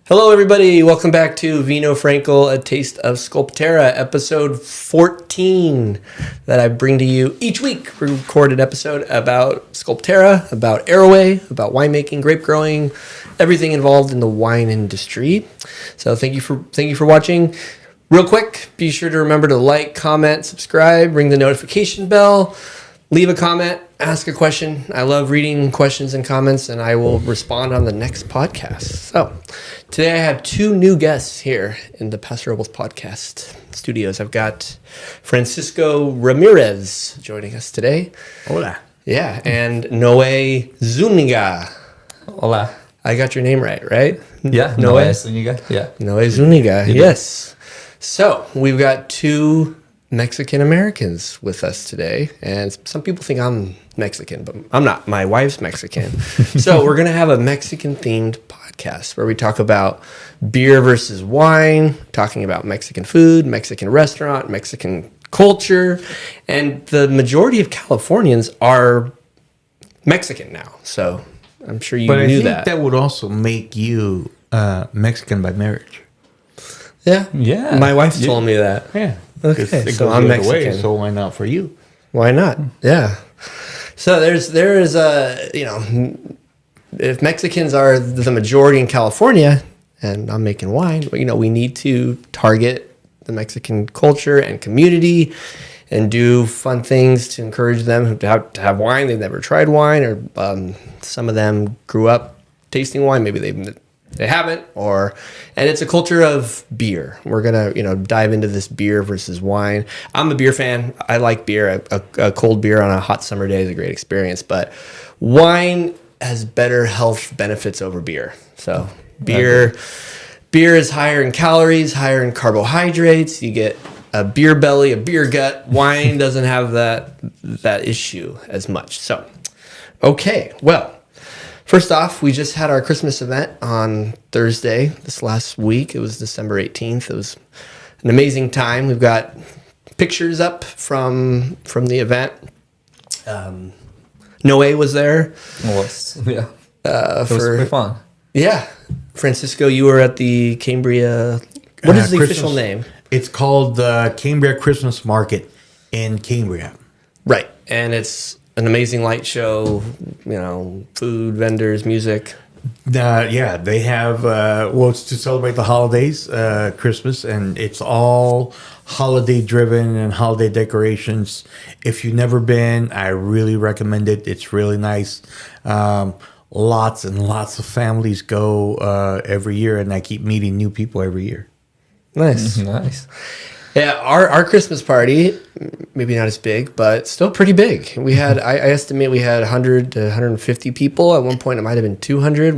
Hello, everybody. Welcome back to Vino Frankel, A Taste of Sculpterra, episode 14 that I bring to you each week. We record an episode about Sculpterra, about Arroway, about winemaking, grape growing, everything involved in the wine industry. So thank you for watching. Real quick, be sure to remember to like, comment, subscribe, ring the notification bell, leave a comment, ask a question. I love reading questions and comments, and I will respond on the next podcast. So today I have two new guests here in the Paso Robles podcast studios. I've got Francisco Ramirez joining us today. Hola. Yeah, and Noah Zuniga. Hola. I got your name right? Yeah, Noah Zuniga. Yeah. Noah Zuniga, yes. So we've got two Mexican Americans with us today, and some people think I'm Mexican, but I'm not. My wife's Mexican. So we're going to have a Mexican themed podcast where we talk about beer versus wine, talking about Mexican food, Mexican restaurant, Mexican culture, and the majority of Californians are Mexican now. So I'm sure you knew that. That would also make you Mexican by marriage. Yeah. My wife told me that. Yeah. Okay, so I'm Mexican. So why not for you? Why not? Yeah. So there is a, if Mexicans are the majority in California, and I'm making wine, we need to target the Mexican culture and community and do fun things to encourage them to have wine. They've never tried wine, or some of them grew up tasting wine. Maybe they haven't, and it's a culture of beer. We're gonna, dive into this beer versus wine. I'm a beer fan. I like beer. A cold beer on a hot summer day is a great experience, but wine has better health benefits over beer. So beer is higher in calories, higher in carbohydrates. You get a beer belly, a beer gut. Wine doesn't have that issue as much. So, okay, well. First off, we just had our Christmas event on Thursday this last week. It was December 18th. It was an amazing time. We've got pictures up from the event. Noah was there. It was pretty fun. Yeah. Francisco, you were at the Cambria. What is the official name? It's called the Cambria Christmas Market in Cambria. Right. And it's an amazing light show, food, vendors, music. Yeah, they have, it's to celebrate the holidays, Christmas, and it's all holiday driven and holiday decorations. If you've never been, I really recommend it. It's really nice. Lots and lots of families go every year, and I keep meeting new people every year. Nice. Nice. Yeah, our Christmas party, maybe not as big, but still pretty big. We had, I estimate we had 100 to 150 people. At one point, it might have been 200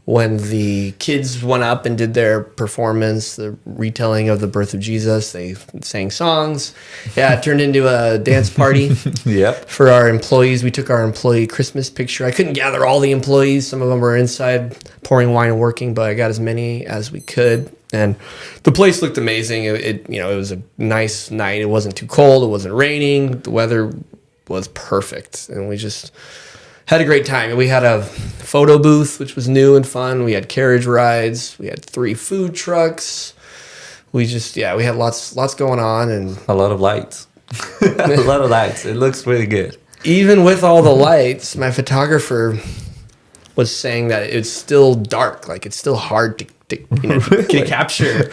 when the kids went up and did their performance, the retelling of the birth of Jesus. They sang songs. Yeah, it turned into a dance party. Yep. For our employees. We took our employee Christmas picture. I couldn't gather all the employees. Some of them were inside pouring wine and working, but I got as many as we could. And the place looked amazing. It was a nice night. It wasn't too cold. It wasn't raining. The weather was perfect, and we just had a great time. And we had a photo booth, which was new and fun. We had carriage rides. We had 3 food trucks. We had lots going on, and A lot of lights. A lot of lights. It looks really good. Even with all the lights, my photographer was saying that it's still dark. Like, it's still hard to capture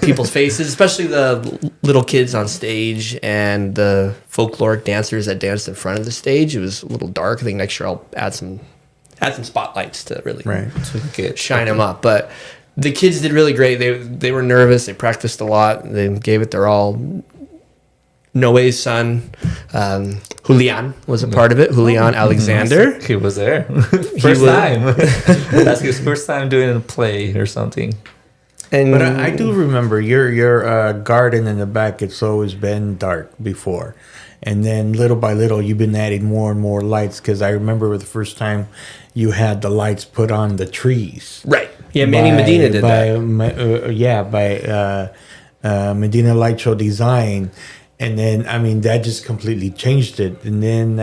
people's faces, especially the little kids on stage and the folkloric dancers that danced in front of the stage. It was a little dark. I think next year I'll add some spotlights to really shine them up. But the kids did really great. They were nervous. They practiced a lot. They gave it their all. Noah's son, Julian, was a part of it. Julian Alexander. He was there. First time. That's his first time doing a play or something. But I do remember your garden in the back. It's always been dark before, and then little by little, you've been adding more and more lights. Because I remember the first time you had the lights put on the trees. Right. Yeah, Manny Medina did that. By Medina Light Show Design. And then, that just completely changed it. And then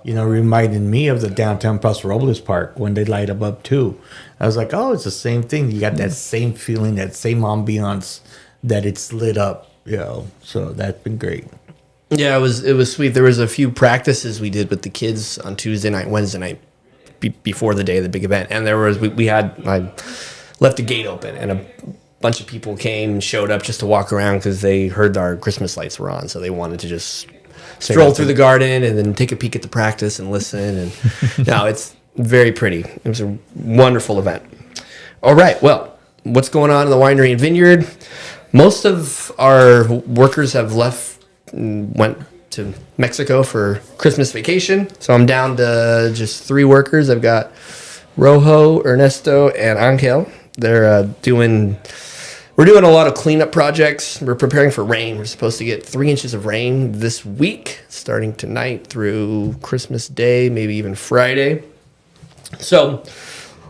reminded me of the downtown Paso Robles Park when they light them up too. I was like, oh, it's the same thing. You got that same feeling, that same ambiance that it's lit up, So that's been great. Yeah, it was sweet. There was a few practices we did with the kids on Tuesday night, Wednesday night, before the day of the big event, and I left the gate open, and a bunch of people came and showed up just to walk around because they heard our Christmas lights were on, so they wanted to just stroll through the garden and then take a peek at the practice and listen. And no, it's very pretty. It was a wonderful event. All right, well, what's going on in the winery and vineyard? Most of our workers have left and went to Mexico for Christmas vacation. So I'm down to just 3 workers. I've got Rojo, Ernesto, and Angel. We're doing a lot of cleanup projects. We're preparing for rain. We're supposed to get 3 inches of rain this week, starting tonight through Christmas Day, maybe even Friday. So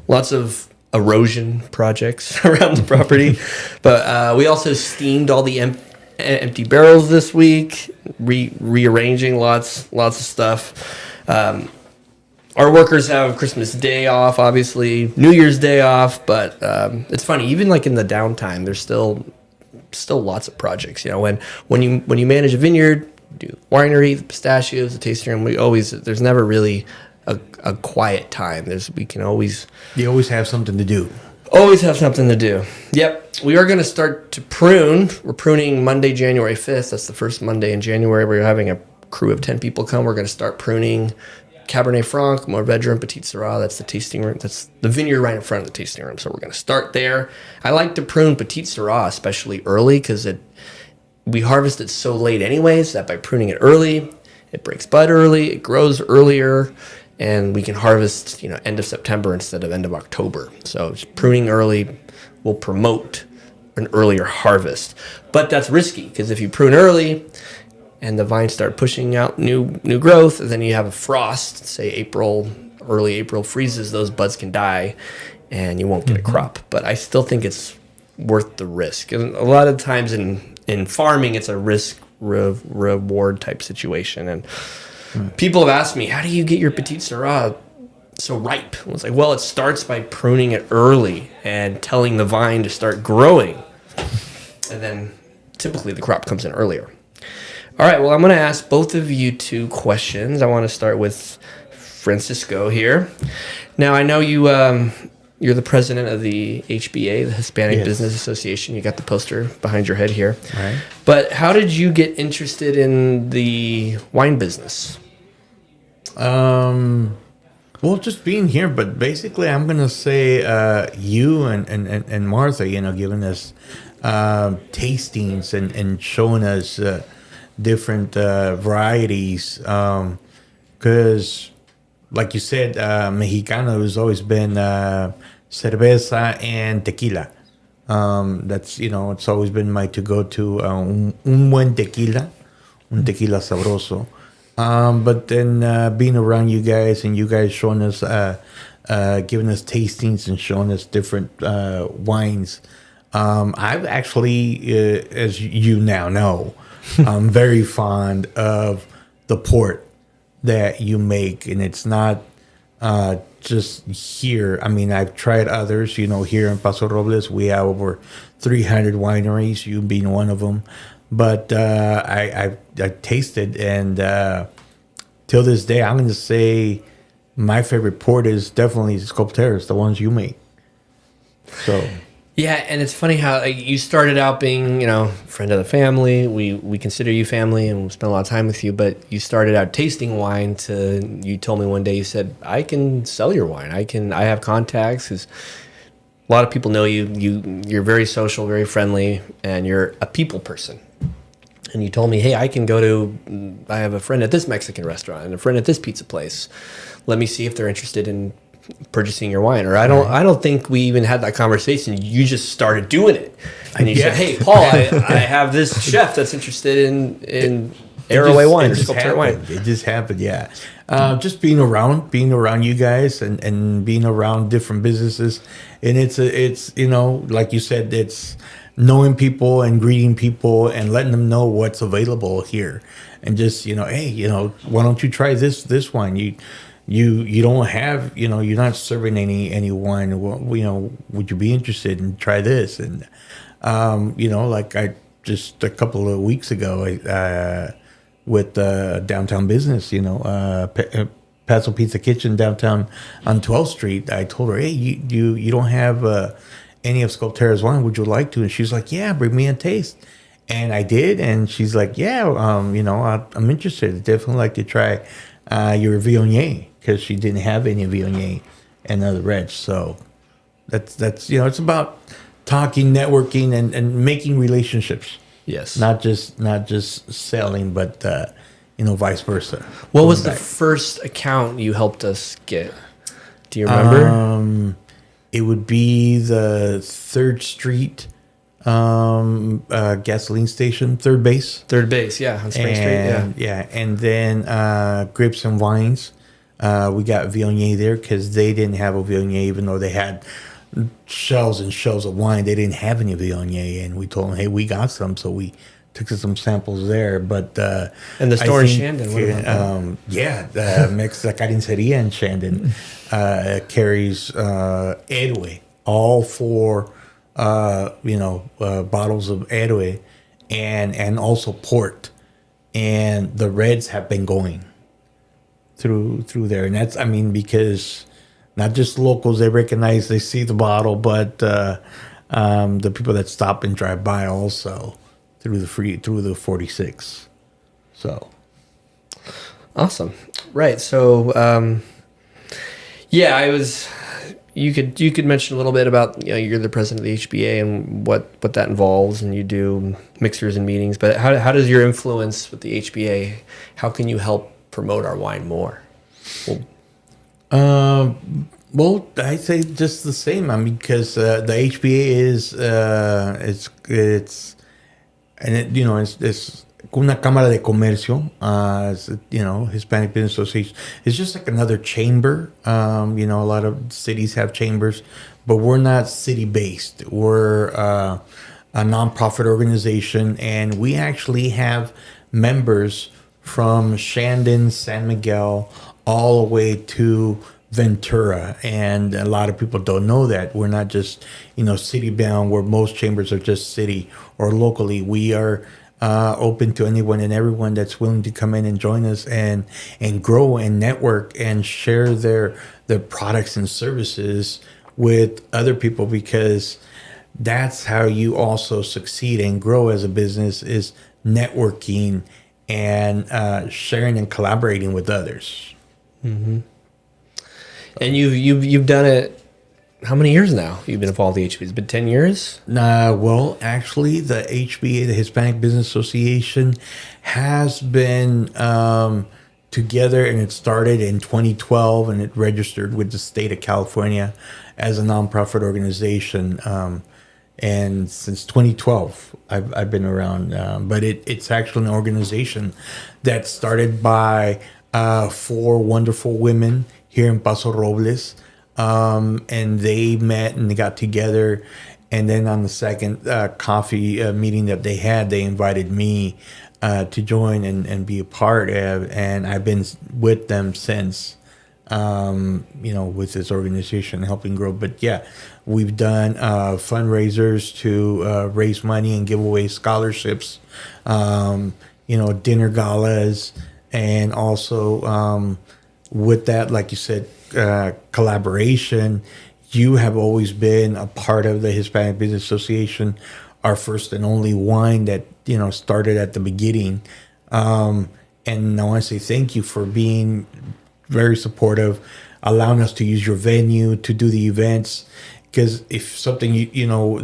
lots of erosion projects around the property. But we also steamed all the empty barrels this week, rearranging lots of stuff. Our workers have Christmas Day off, obviously, New Year's Day off, but it's funny, even like in the downtime, there's still lots of projects. When you manage a vineyard, do the winery, the pistachios, the tasting room, there's never really a quiet time. You always have something to do. Always have something to do. Yep. We are going to start to prune. We're pruning Monday, January 5th. That's the first Monday in January. We're having a crew of 10 people come. We're going to start pruning Cabernet Franc, Mourvedre, and Petit Syrah. That's the tasting room. That's the vineyard right in front of the tasting room. So we're going to start there. I like to prune Petit Syrah especially early because we harvest it so late anyways that by pruning it early, it breaks bud early, it grows earlier, and we can harvest, end of September instead of end of October. So just pruning early will promote an earlier harvest. But that's risky because if you prune early and the vines start pushing out new growth, and then you have a frost, say early April freezes, those buds can die and you won't get a crop. But I still think it's worth the risk. And a lot of times in farming, it's a risk reward type situation. And people have asked me, how do you get your Petit Syrah so ripe? I was like, well, it starts by pruning it early and telling the vine to start growing. And then typically the crop comes in earlier. All right, well, I'm going to ask both of you 2 questions. I want to start with Francisco here. Now, I know you're the president of the HBA, the Hispanic Business Association. You got the poster behind your head here. All right. But how did you get interested in the wine business? Well, just being here, but basically I'm going to say you and Martha, giving us tastings and showing us different varieties. Because, like you said, Mexicano has always been cerveza and tequila. That's, it's always been my to-go-to, un buen tequila, un tequila sabroso. But then being around you guys and you guys showing us, giving us tastings and showing us different wines, I've actually, as you now know, I'm very fond of the port that you make, and it's not just here. I mean, I've tried others. Here in Paso Robles, we have over 300 wineries, you being one of them. But I tasted, and till this day, I'm going to say my favorite port is definitely Sculpterra, the ones you make. So. Yeah, and it's funny how you started out being, friend of the family. We consider you family, and we spend a lot of time with you. But you started out tasting wine. You told me one day, you said, "I can sell your wine. I have contacts." Because a lot of people know you. You're very social, very friendly, and you're a people person. And you told me, "Hey, I have a friend at this Mexican restaurant and a friend at this pizza place. Let me see if they're interested in purchasing your wine." Or I don't think we even had that conversation. You just started doing it, and you said, "Hey, Paul, I have this chef that's interested in Arroway wine or Sculpterra wine." It just happened, yeah. Just being around you guys and being around different businesses, and it's like you said, it's knowing people and greeting people and letting them know what's available here, and just hey, why don't you try this wine? You don't have you're not serving any wine. Well, would you be interested in try this? And like I just a couple of weeks ago, with downtown business, Paso Pizza Kitchen downtown on 12th Street. I told her, hey, you don't have any of Sculpterra's wine. Would you like to? And she's like, yeah, bring me a taste. And I did, and she's like, yeah, I'm interested. I'd definitely like to try your Viognier, because she didn't have any Viognier and other reds. So that's it's about talking, networking, and making relationships. Yes. Not just selling, but vice versa. What was the first account you helped us get? Do you remember? It would be the 3rd Street gasoline station, third base. Third base, yeah, on Spring Street, yeah. And then Grapes and Wines. We got Viognier there because they didn't have a Viognier, even though they had shelves and shelves of wine. They didn't have any Viognier, and we told them, hey, we got some, so we took some samples there. But and the store in Shandon, what about that? Mexica Carniceria in Shandon carries Héroe, all 4 bottles of Héroe, and also port, and the reds have been going through there. And that's because not just locals, they recognize, they see the bottle, but the people that stop and drive by also through the 46. So awesome. Right. So you could mention a little bit about, you're the president of the HBA and what that involves, and you do mixers and meetings, but how does your influence with the HBA, how can you help promote our wine more? Well, I say just the same. Because the HBA is it's una cámara de comercio. Hispanic Business Association. It's just like another chamber. A lot of cities have chambers, but we're not city based. We're a nonprofit organization, and we actually have members from Shandon, San Miguel, all the way to Ventura. And a lot of people don't know that we're not just city bound, where most chambers are just city or locally. We are open to anyone and everyone that's willing to come in and join us and grow and network and share their products and services with other people, because that's how you also succeed and grow as a business, is networking and sharing and collaborating with others. Mm-hmm. And you've done it. How many years now? You've been involved in the HBA? It's been 10 years? Well, actually, the HBA, the Hispanic Business Association, has been together, and it started in 2012, and it registered with the state of California as a nonprofit organization. And since 2012, I've been around. But it's actually an organization that started by 4 wonderful women here in Paso Robles. And they met and they got together. And then on the second coffee meeting that they had, they invited me to join and be a part of. And I've been with them since, with this organization, helping grow. But yeah, we've done fundraisers to raise money and give away scholarships, dinner galas, and also with that, like you said, collaboration. You have always been a part of the Hispanic Business Association, our first and only wine that started at the beginning. And I want to say thank you for being very supportive, allowing us to use your venue to do the events. Because if something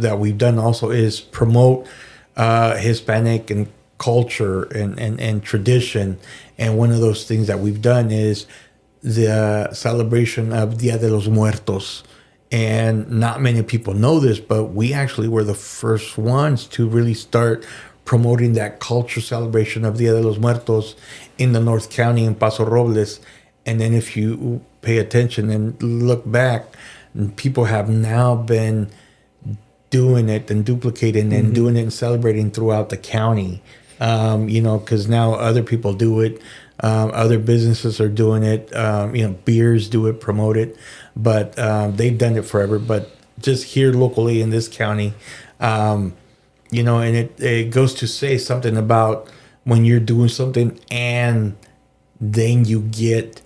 that we've done also is promote Hispanic and culture and tradition, and one of those things that we've done is the celebration of Dia de los Muertos. And not many people know this, but we actually were the first ones to really start promoting that culture celebration of Dia de los Muertos in the North County in Paso Robles. And then if you pay attention and look back, people have now been doing it and duplicating and doing it and celebrating throughout the county. Because now other people do it. Other businesses are doing it. Beers do it, promote it, but they've done it forever. But just here locally in this county, and it goes to say something about when you're doing something and then you get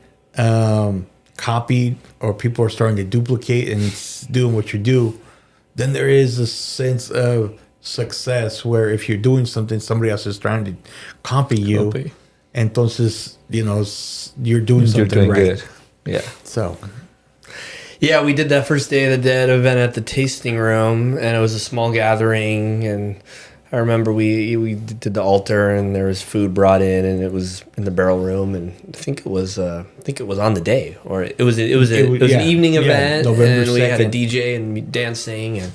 copied or people are starting to duplicate and doing what you do, then there is a sense of success where if you're doing something, somebody else is trying to copy you. Entonces, you're doing something right. Good. Yeah. So, yeah, we did that first Day of the Dead event at the tasting room, and it was a small gathering. And I remember we did the altar, and there was food brought in, and it was in the barrel room, and I think it was on the day, or it was an evening event, November and we had a 2nd. DJ and dancing, and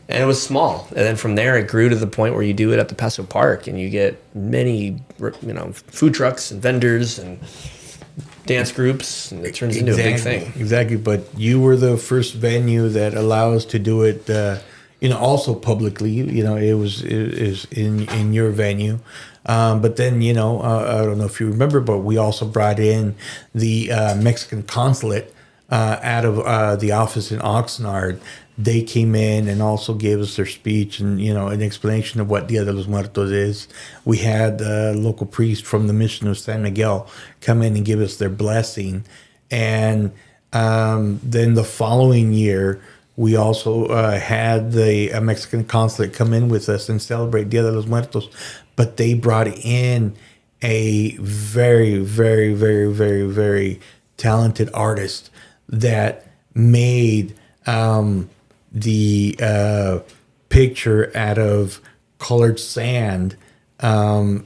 it was small. And then from there, it grew to the point where you do it at the Paso Park, and you get many, food trucks and vendors and dance groups, and it turns into a big thing. Exactly. But you were the first venue that allowed us to do it, also publicly. It was in your venue. But then, I don't know if you remember, but we also brought in the Mexican consulate out of the office in Oxnard. They came in and also gave us their speech and, an explanation of what Dia de los Muertos is. We had a local priest from the Mission of San Miguel come in and give us their blessing. And then the following year, we also had the Mexican consulate come in with us and celebrate Dia de los Muertos. But they brought in a very, very, very, very, very talented artist that made the picture out of colored sand in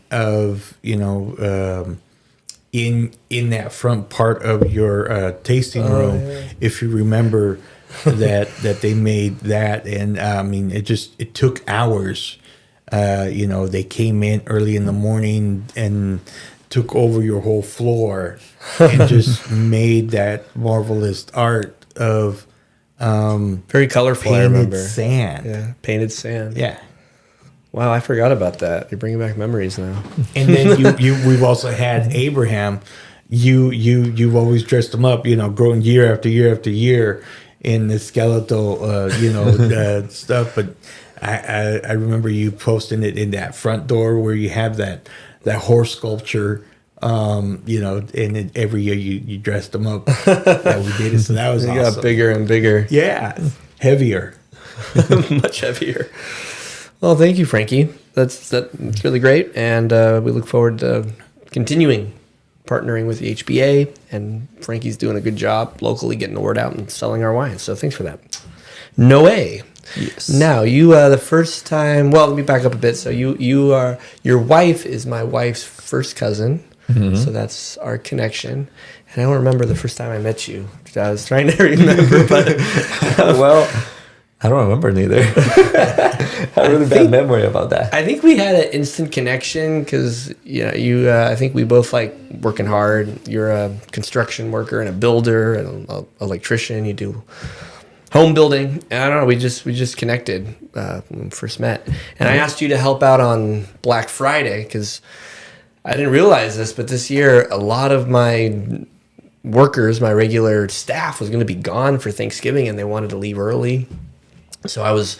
that front part of your tasting room. Yeah. If you remember that they made that, and it took hours. They came in early in the morning and took over your whole floor and just made that marvelous art of very colorful. I painted remember sand. Yeah, painted sand. Yeah. Wow, I forgot about that. You're bringing back memories now. And then we've also had Abraham. You've always dressed him up. Growing year after year after year in the skeletal, stuff. But I remember you posting it in that front door where you have that horse sculpture. And every year you dressed them up. Yeah, we did it, so that was awesome. Got bigger and bigger. Yeah, heavier, much heavier. Well, thank you, Frankie. That's really great, and we look forward to continuing partnering with the HBA. And Frankie's doing a good job locally getting the word out and selling our wine. So thanks for that. Noe. Yes. Now you the first time. Well, let me back up a bit. So you are your wife is my wife's first cousin. Mm-hmm. So that's our connection. And I don't remember the first time I met you. I was trying to remember, but well, I don't remember neither. I have a really bad memory about that. I think we had an instant connection because you. I think we both like working hard. You're a construction worker and a builder and an electrician. You do home building. And I don't know. We just connected when we first met. And I asked you to help out on Black Friday because I didn't realize this, but this year a lot of my workers, my regular staff, was going to be gone for Thanksgiving, and they wanted to leave early. So I was,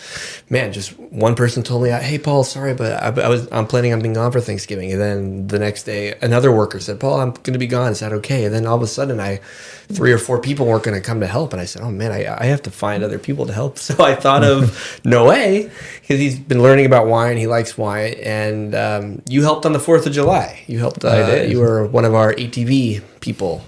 just one person told me, "Hey, Paul, sorry, but I'm planning on being gone for Thanksgiving." And then the next day, another worker said, "Paul, I'm going to be gone. Is that okay?" And then all of a sudden, 3 or 4 people weren't going to come to help, and I said, "Oh man, I have to find other people to help." So I thought of Noe because he's been learning about wine. He likes wine, and you helped on the 4th of July. You helped. I did. You were one of our ATV people.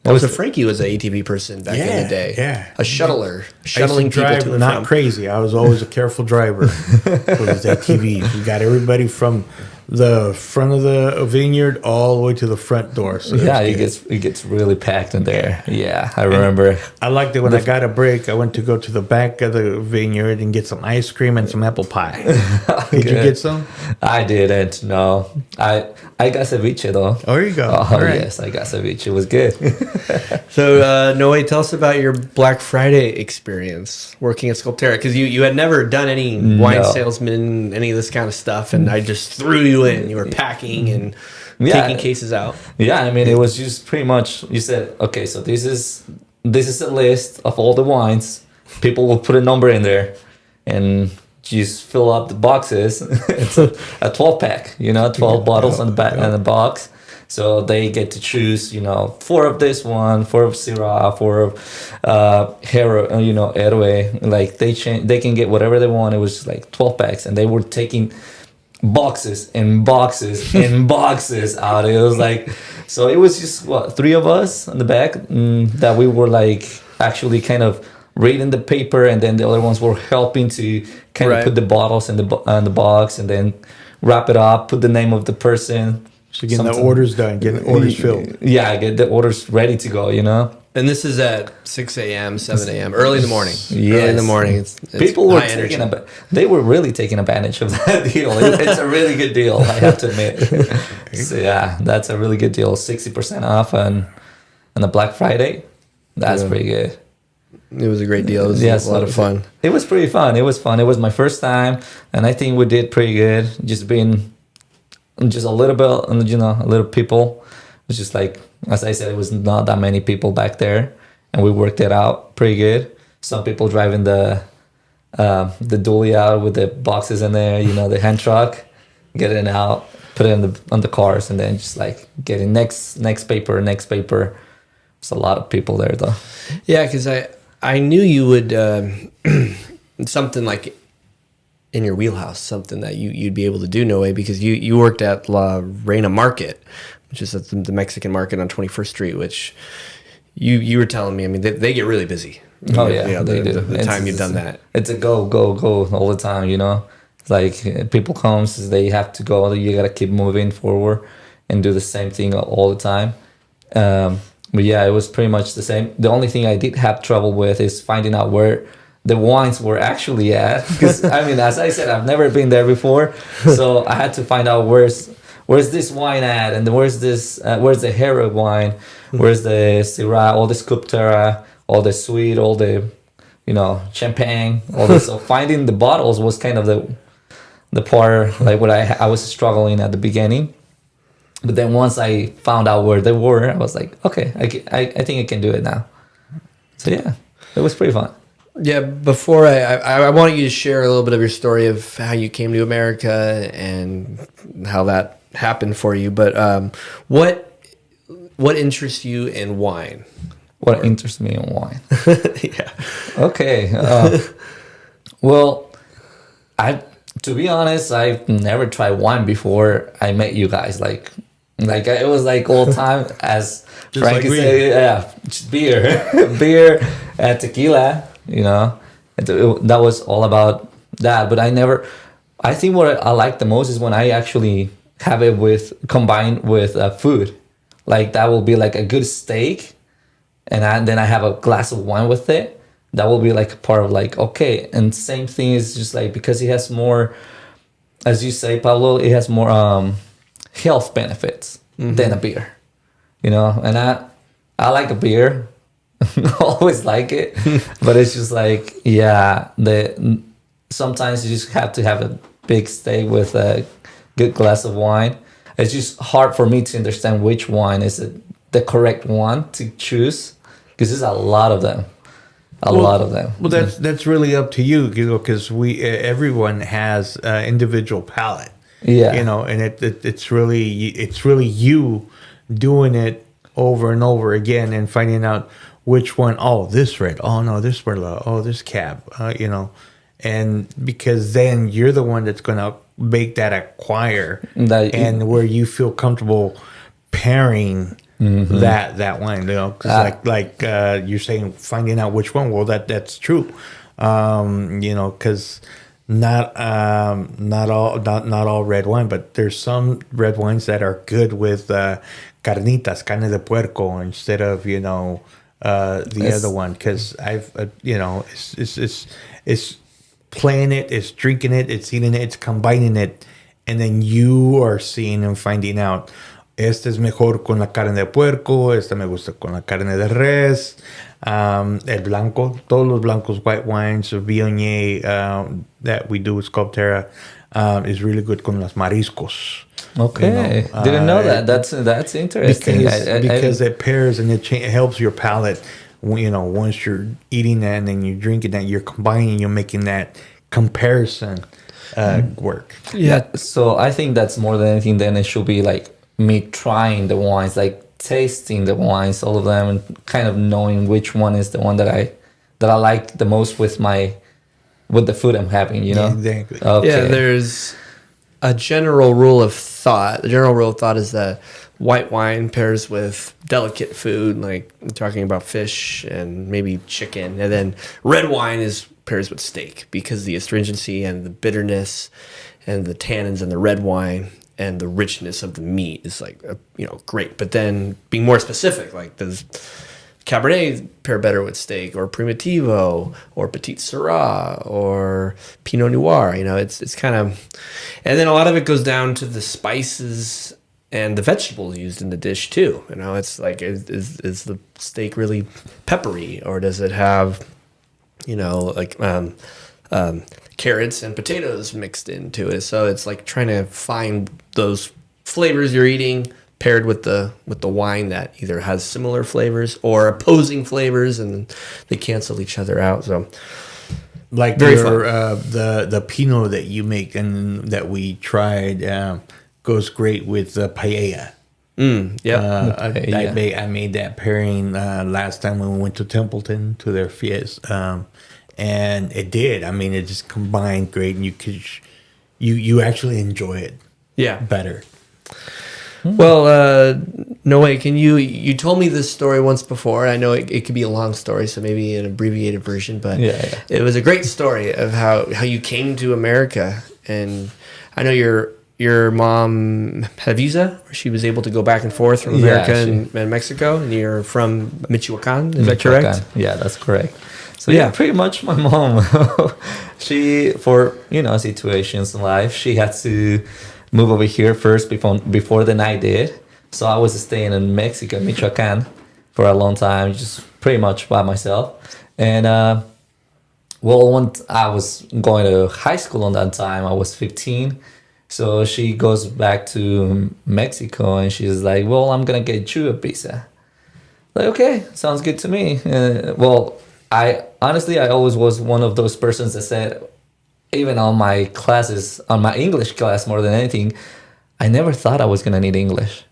Also, Frankie was an ATV person back in the day. Yeah, a shuttler, shuttling people to and not from. Crazy. I was always a careful driver with his ATV. We got everybody from the front of the vineyard all the way to the front door. So Yeah, it gets really packed in there. Yeah, I remember. I liked it when I got a break. I went to go to the back of the vineyard and get some ice cream and some apple pie. Did you get some? I didn't. No, I got ceviche though. Oh, there you go. Oh All right. yes, I got ceviche. It was good. So, Noe, tell us about your Black Friday experience working at Sculpterra, because you had never done any wine salesman, any of this kind of stuff, and I just threw you in. You were packing and taking cases out. Yeah, I mean, it was just pretty much, you said, okay, so this is a list of all the wines. People will put a number in there and just fill up the boxes. It's a 12-pack, 12 bottles on the back and the box. So they get to choose, 4 of this one, 4 of Syrah, 4 of Hero, Héroe. Like they can get whatever they want. It was just like 12 packs, and they were taking boxes and boxes and boxes out. It was like, so it was just 3 of us on the back that we were like actually kind of reading the paper, and then the other ones were helping to kind of put the bottles in the box and then wrap it up, put the name of the person. So getting the orders done, getting the orders filled. Yeah, get the orders ready to go, And this is at 6 a.m., 7 a.m., early in the morning. Yes. Early in the morning. It's People were high energy. they were really taking advantage of that deal. It's a really good deal, I have to admit. So yeah, that's a really good deal. 60% off on the Black Friday. That's pretty good. It was a great deal. It was a lot of fun. It was pretty fun. It was fun. It was my first time, and I think we did pretty good. Just being just a little bit, a little people. It's just like, as I said, it was not that many people back there, and we worked it out pretty good. Some people driving the dually out with the boxes in there, the hand truck, getting out, put it on the cars, and then just like getting next paper. It's a lot of people there though. Yeah, because I knew you would something like in your wheelhouse, something that you'd be able to do, Noe, because you worked at La Reina Market, which is at the Mexican market on 21st Street, which you were telling me, I mean, they get really busy. Oh yeah, they do. The time you've done that. It's a go all the time, It's like people comes, they have to go, you gotta keep moving forward and do the same thing all the time. But yeah, it was pretty much the same. The only thing I did have trouble with is finding out where the wines were actually at. Because I mean, as I said, I've never been there before, so I had to find out where's this wine at, and where's the Hero wine, where's the Syrah, all the Sculpterra, all the sweet, all the champagne, all this. So finding the bottles was kind of the part like what I was struggling at the beginning. But then once I found out where they were, I was like, okay, I think I can do it now. So yeah, it was pretty fun. Yeah, before I want you to share a little bit of your story of how you came to America and how that happened for you. But what interests you in wine? What interests me in wine? Yeah. Okay. Well, to be honest, I've never tried wine before I met you guys. Like it was like all time as Frankie said, yeah, just beer and tequila. That was all about that. But I think what I like the most is when I actually have it combined with food. Like that will be like a good steak, and then I have a glass of wine with it. That will be like a part of like, okay. And same thing is just like, because it has more, as you say, Pablo, it has more health benefits than a beer, and I like a beer. Always like it, but it's just like, yeah, sometimes you just have to have a big steak with a good glass of wine. It's just hard for me to understand which wine is the correct one to choose, because there's a lot of them. Well, that's really up to you, because everyone has individual palate. Yeah, and it's really you doing it over and over again and finding out which one. Oh, this red. Oh no, this Merlot. Oh, this Cab. And because then you're the one that's gonna make that acquire, and where you feel comfortable pairing that wine. Because like you're saying, finding out which one. Well, that's true. Because not all red wine, but there's some red wines that are good with carnitas, carne de puerco, instead of the other one, because I've it's playing it, it's drinking it, it's eating it, it's combining it, and then you are seeing and finding out. Este es mejor con la carne de puerco. Este me gusta con la carne de res. El blanco, todos los blancos, white wines, Viognier that we do with Sculpterra is really good con los mariscos. Okay, didn't know that. That's interesting. Because it pairs and it helps your palate. Once you're eating that and then you're drinking that, you're combining, you're making that comparison work. Yeah. So I think that's more than anything. Then it should be like me trying the wines, like tasting the wines, all of them, and kind of knowing which one is the one that I like the most with the food I'm having. Yeah, exactly. Okay. Yeah, there's a general rule of thought. The general rule of thought is that white wine pairs with delicate food, like I'm talking about fish and maybe chicken, and then red wine pairs with steak because the astringency and the bitterness and the tannins in the red wine and the richness of the meat is like great. But then being more specific, like does Cabernet pair better with steak, or Primitivo, or Petit Syrah, or Pinot Noir? It's kind of, and then a lot of it goes down to the spices and the vegetables used in the dish too. It's like is the steak really peppery, or does it have carrots and potatoes mixed into it? So it's like trying to find those flavors you're eating paired with the wine that either has similar flavors or opposing flavors, and they cancel each other out. So like very the Pinot that you make and that we tried goes great with the paella. I made that pairing last time when we went to Templeton to their fiesta. And it did. I mean, it just combined great, and you actually enjoy it. Yeah, better. Well, Noe, you told me this story once before. I know it could be a long story, so maybe an abbreviated version, but it was a great story of how you came to America. And I know your mom had a visa where she was able to go back and forth from America and Mexico, and you're from Michoacan. Is that correct? Yeah, that's correct. So yeah, pretty much my mom, she, for, situations in life, she had to move over here first before than I did. So I was staying in Mexico, Michoacan, for a long time, just pretty much by myself. And, when I was going to high school on that time, I was 15. So she goes back to Mexico and she's like, well, I'm going to get you a visa. Like, okay, sounds good to me. I always was one of those persons that said, even on my classes, on my English class more than anything, I never thought I was going to need English.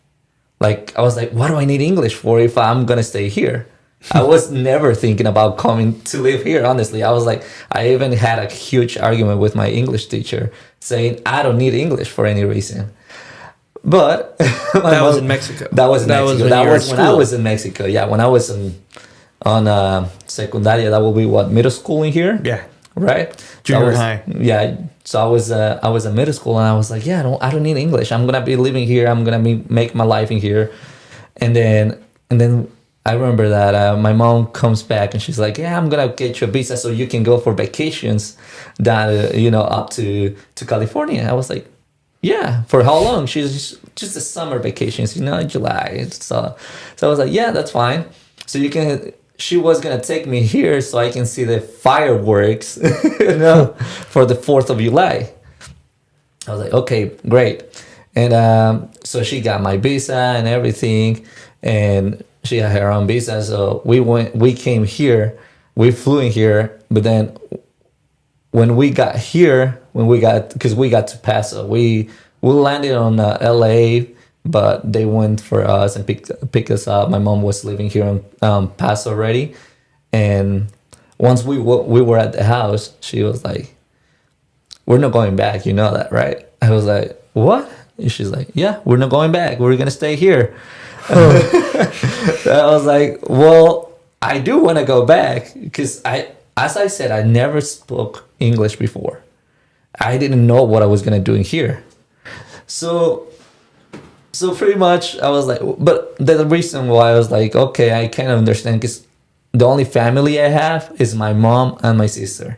Like, I was like, what do I need English for if I'm going to stay here? I was never thinking about coming to live here, honestly. I was like, I even had a huge argument with my English teacher saying, I don't need English for any reason. But that was in Mexico. That was when I was in Mexico. Yeah, when I was on secundaria, that will be what, middle school in here? Yeah. Right? Junior high. Yeah. So I was in middle school and I was like, yeah, I don't need English. I'm gonna be living here. I'm gonna make my life in here. And then I remember that my mom comes back and she's like, yeah, I'm gonna get you a visa so you can go for vacations down, up to California. I was like, yeah, for how long? She's just a summer vacations, July. So I was like, yeah, that's fine. So she was gonna take me here so I can see the fireworks, for the 4th of July. I was like, okay, great. And so she got my visa and everything, and she had her own visa. So we came here, we flew in here, but then when we got here, because we got to Paso, we landed on LA, but they went for us and picked us up. My mom was living here in Paso already, and once we were at the house, she was like, "We're not going back. You know that, right?" I was like, "What?" And she's like, "Yeah, we're not going back. We're gonna stay here." I was like, "Well, I do want to go back because as I said, I never spoke English before. I didn't know what I was gonna do in here. So pretty much I was like, but the reason why I was like, okay, I kind of understand, because the only family I have is my mom and my sister.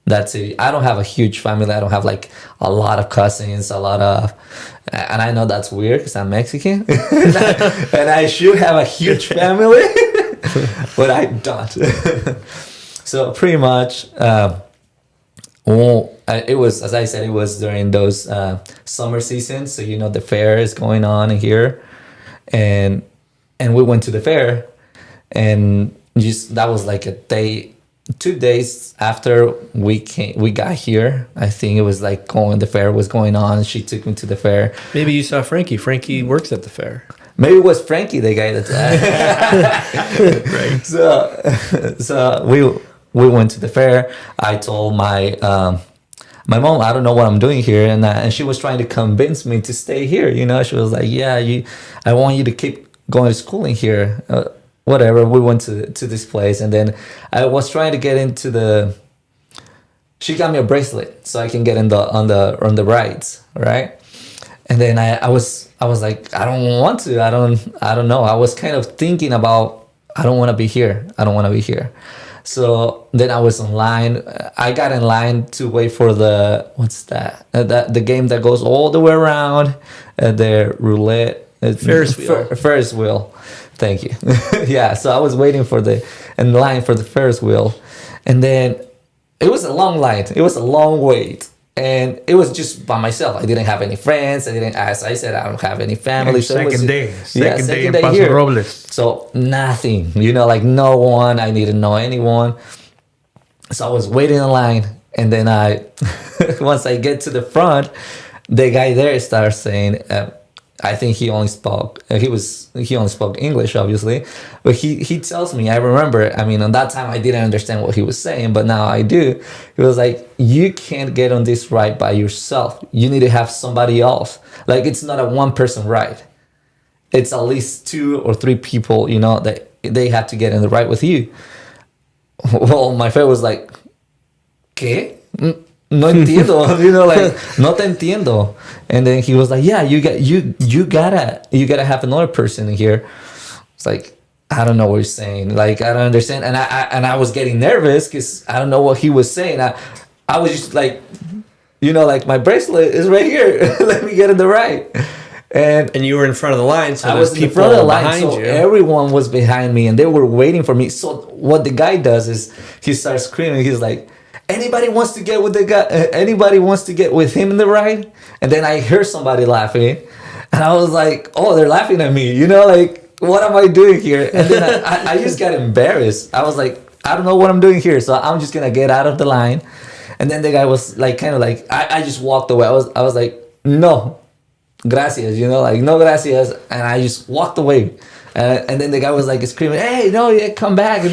That's it. I don't have a huge family. I don't have like a lot of cousins, and I know that's weird because I'm Mexican, and I should have a huge family, but I don't. So pretty much, it was, as I said, it was during those summer seasons. So the fair is going on here, and we went to the fair, and that was like a day. 2 days after we got here, I think it was like the fair was going on, and she took me to the fair. Maybe you saw Frankie. Frankie works at the fair. Maybe it was Frankie, the guy that. Right. So we went to the fair. I told my mom, I don't know what I'm doing here, and she was trying to convince me to stay here. She was like, "Yeah, I want you to keep going to school in here." Whatever, we went to this place, and then I was trying to get into she got me a bracelet so I can get on the rides, right? And then I was like, I don't want to, I don't know. I was kind of thinking about, I don't want to be here. So then I was in line. I got in line to wait for what's that? The game that goes all the way around, the roulette. Ferris wheel. Thank you. Yeah, so I was waiting in line for the Ferris wheel, and then it was a long line. It was a long wait, and it was just by myself. I didn't have any friends. As I said, I don't have any family. Second day in day Paso here. Robles. So nothing, like no one. I didn't know anyone. So I was waiting in line, and then once I get to the front, the guy there starts saying. I think he only spoke English, obviously, but he tells me, I remember, on that time I didn't understand what he was saying, but now I do. He was like, you can't get on this ride by yourself. You need to have somebody else. Like, it's not a one person ride. It's at least 2 or 3 people, that they have to get in the ride with you. Well, my friend was like, ¿qué? No entiendo, no te entiendo. And then he was like, yeah, you gotta have another person in here. It's like, I don't know what he's saying. Like, I don't understand. And I was getting nervous because I don't know what he was saying. I was just like, like, my bracelet is right here. Let me get in the ride. And you were in front of the line, so I was in front of the line, so everyone was behind me, and they were waiting for me. So what the guy does is he starts screaming. He's like, anybody wants to get with the guy? Anybody wants to get with him in the ride? And then I heard somebody laughing, and I was like, "Oh, they're laughing at me!" Like, what am I doing here? And then I just got embarrassed. I was like, I don't know what I'm doing here, so I'm just gonna get out of the line. And then the guy was like, kind of like, I just walked away. I was like, no, gracias, like, no gracias, and I just walked away. And then the guy was like screaming, "Hey, no, yeah, come back!"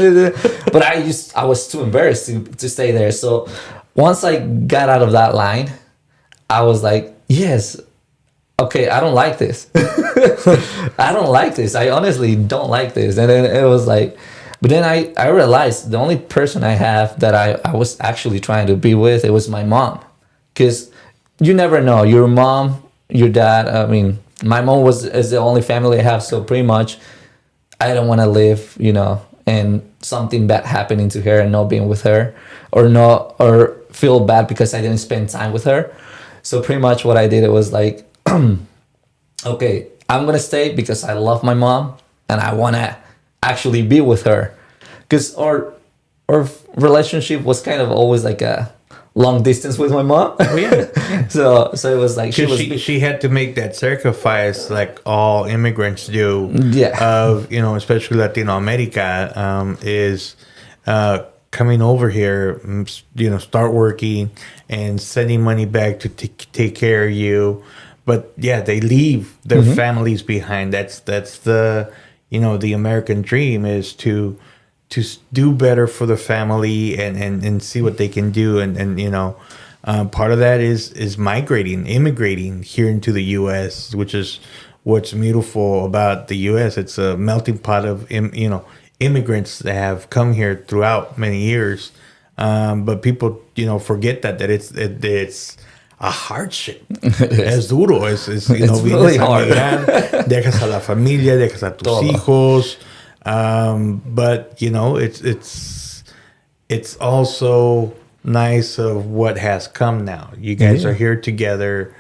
But I was too embarrassed to stay there. So once I got out of that line, I was like, "Yes, okay, I don't like this. I don't like this. I honestly don't like this." And then it was like, but then I realized the only person I have that I was actually trying to be with, it was my mom, because you never know, your mom, your dad. My mom is the only family I have, so pretty much I don't want to live, and something bad happening to her and not being with her, or feel bad because I didn't spend time with her. So pretty much what I did, it was like, okay, I'm gonna stay because I love my mom and I want to actually be with her, because our relationship was kind of always like a long distance with my mom. Oh, yeah. So it was like she had to make that sacrifice like all immigrants do. Yeah. Of especially Latino America, is coming over here, start working and sending money back to take care of you. But yeah, they leave their families behind. That's the the American dream is to do better for the family and see what they can do. And part of that is immigrating here into the U.S., which is what's beautiful about the U.S. It's a melting pot of, immigrants that have come here throughout many years. But people, forget that it's a hardship. Es duro. Es It's really hard. Dejas a la familia, dejas a tus Todo. hijos. But it's also nice of what has come now. You guys are here together,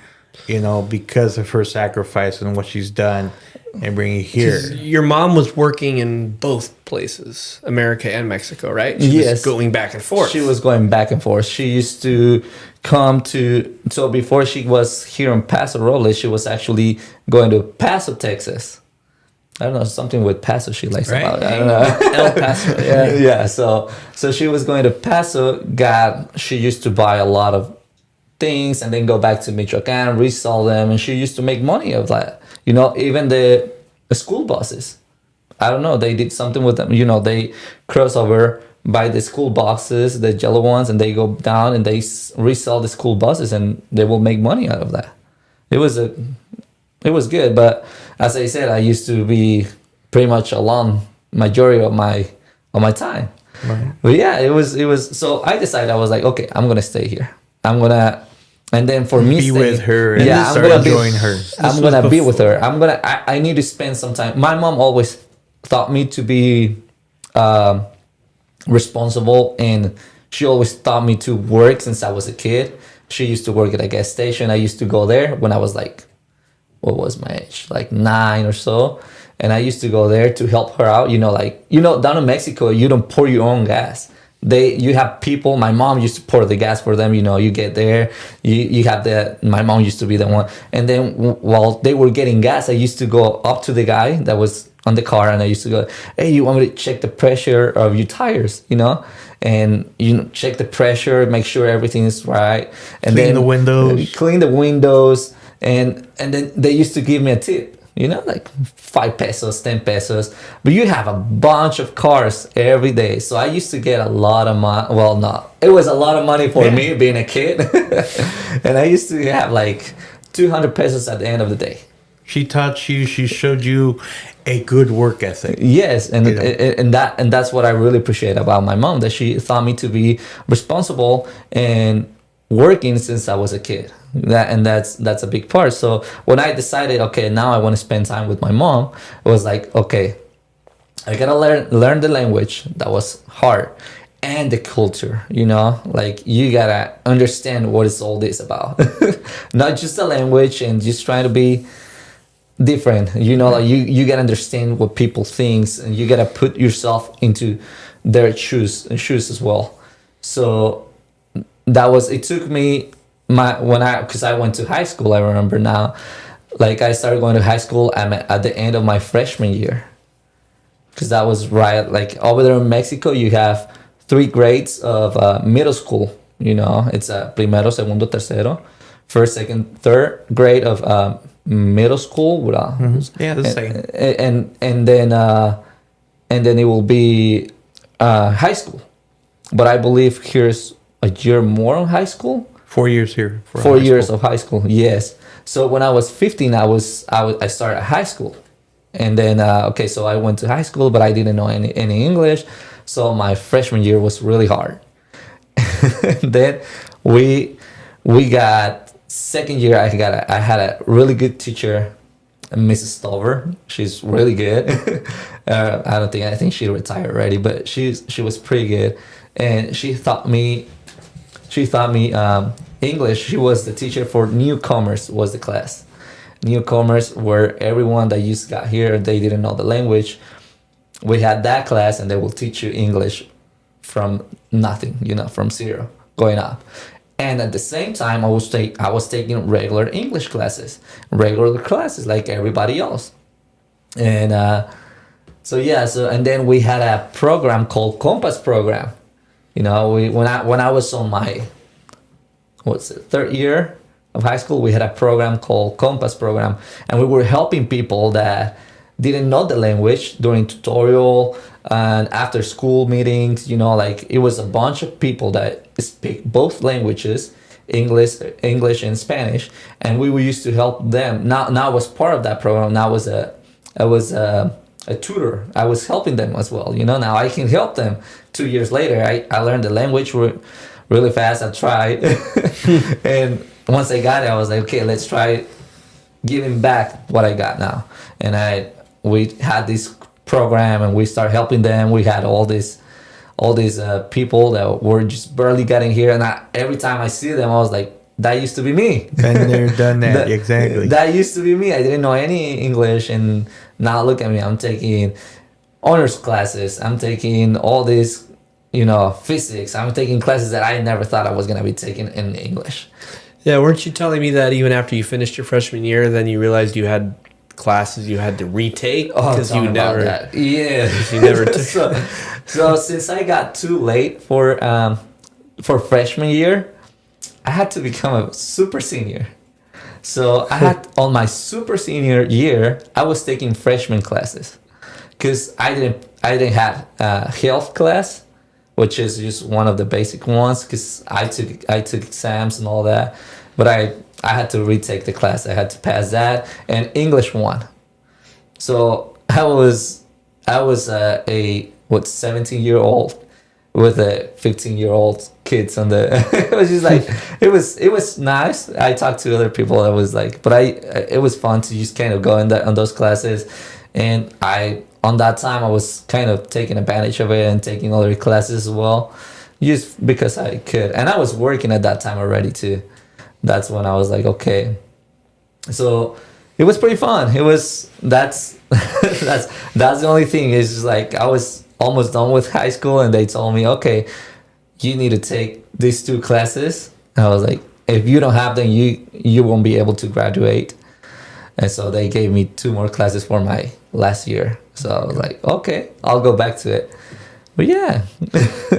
because of her sacrifice and what she's done and bringing you here. Your mom was working in both places, America and Mexico, right? She Yes. was going back and forth. She was going back and forth. She used to come to, so before she was here in Paso Robles, she was actually going to Paso, Texas. I don't know, something with Paso she likes Right. about it. I don't know. El Paso. Yeah. Yeah, so she was going to Paso. She used to buy a lot of things and then go back to Michoacan, resell them, and she used to make money of that. Even the school buses. I don't know, they did something with them. They cross over, buy the school buses, the yellow ones, and they go down and they resell the school buses, and they will make money out of that. It was good, but as I said, I used to be pretty much alone majority of my time. Right. But yeah, it was. So I decided, I was like, okay, I'm gonna stay here. And then for me, Be with her and I'm start gonna enjoying her. I'm gonna be with her. I need to spend some time. My mom always taught me to be responsible, and she always taught me to work since I was a kid. She used to work at a gas station. I used to go there when I was like, what was my age? Like 9 or so. And I used to go there to help her out. Down in Mexico, you don't pour your own gas. You have people. My mom used to pour the gas for them. You get there, you have my mom used to be the one. And then while they were getting gas, I used to go up to the guy that was on the car, and I used to go, hey, you want me to check the pressure of your tires, and check the pressure, make sure everything is right, and Clean the windows, and then they used to give me a tip, like 5 pesos, 10 pesos, but you have a bunch of cars every day, so I used to get a lot of money. Well, no, it was a lot of money for me being a kid, and I used to have like 200 pesos at the end of the day. She taught you. She showed you a good work ethic. Yes, and that's what I really appreciate about my mom, that she taught me to be responsible and working since I was a kid. That's a big part. So when I decided, okay, now I want to spend time with my mom, it was like, okay, I gotta learn the language. That was hard. And the culture, like you gotta understand what is all this about. Not just the language and just trying to be different, like you gotta understand what people think, and you gotta put yourself into their shoes as well. So it took me because I went to high school. I remember now, like I started going to high school at the end of my freshman year, because that was right, like over there in Mexico you have 3 grades of middle school. It's primero, segundo, tercero, first, second, third grade of middle school. Yeah, the same. And then it will be high school. But I believe here's a year more in high school. 4 years here. 4 years of high school. Yes. So when I was 15, I started high school, and then so I went to high school, but I didn't know any English. So my freshman year was really hard. Then we got second year. I had a really good teacher, Mrs. Stover. She's really good. I think she retired already, but she was pretty good, and she taught me English. She was the teacher for newcomers. Was the class newcomers, where everyone that just got here, they didn't know the language. We had that class, and they will teach you English from nothing, from zero going up. And at the same time, I was taking regular English classes, like everybody else. And and then we had a program called Compass program. When I was on my third year of high school, we had a program called Compass program, and we were helping people that didn't know the language during tutorial and after school meetings. Like it was a bunch of people that speak both languages, English and Spanish, and we used to help them. Now I was part of that program. Now I was a a tutor. I was helping them as well. Now I can help them. 2 years later, I learned the language really fast. I tried. And once I got it, I was like, okay, let's try giving back what I got now. And we had this program and we started helping them. We had all these people that were just barely getting here. And every time I see them, I was like, that used to be me. Been there, done that. Exactly. That used to be me. I didn't know any English, and now look at me. I'm taking honors classes. I'm taking all this, physics. I'm taking classes that I never thought I was gonna be taking in English. Yeah, weren't you telling me that even after you finished your freshman year, then you realized you had classes you had to retake because you never, you never took. So since I got too late for freshman year, I had to become a super senior. So I had on my super senior year, I was taking freshman classes because I didn't have health class, which is just one of the basic ones because I took exams and all that, but I had to retake the class. I had to pass that, and English 1. So I was a 17-year-old with a 15-year-old kids on the. It was just like it was nice. I talked to other people. That was like, but it was fun to just kind of go on those classes, and on that time I was kind of taking advantage of it and taking other classes as well, just because I could. And I was working at that time already too. That's when I was like, okay. So it was pretty fun. That's the only thing is just like I was almost done with high school and they told me, okay, you need to take these 2 classes. And I was like, if you don't have them, you won't be able to graduate. And so they gave me 2 more classes for my last year. So I was like, okay, I'll go back to it. But yeah.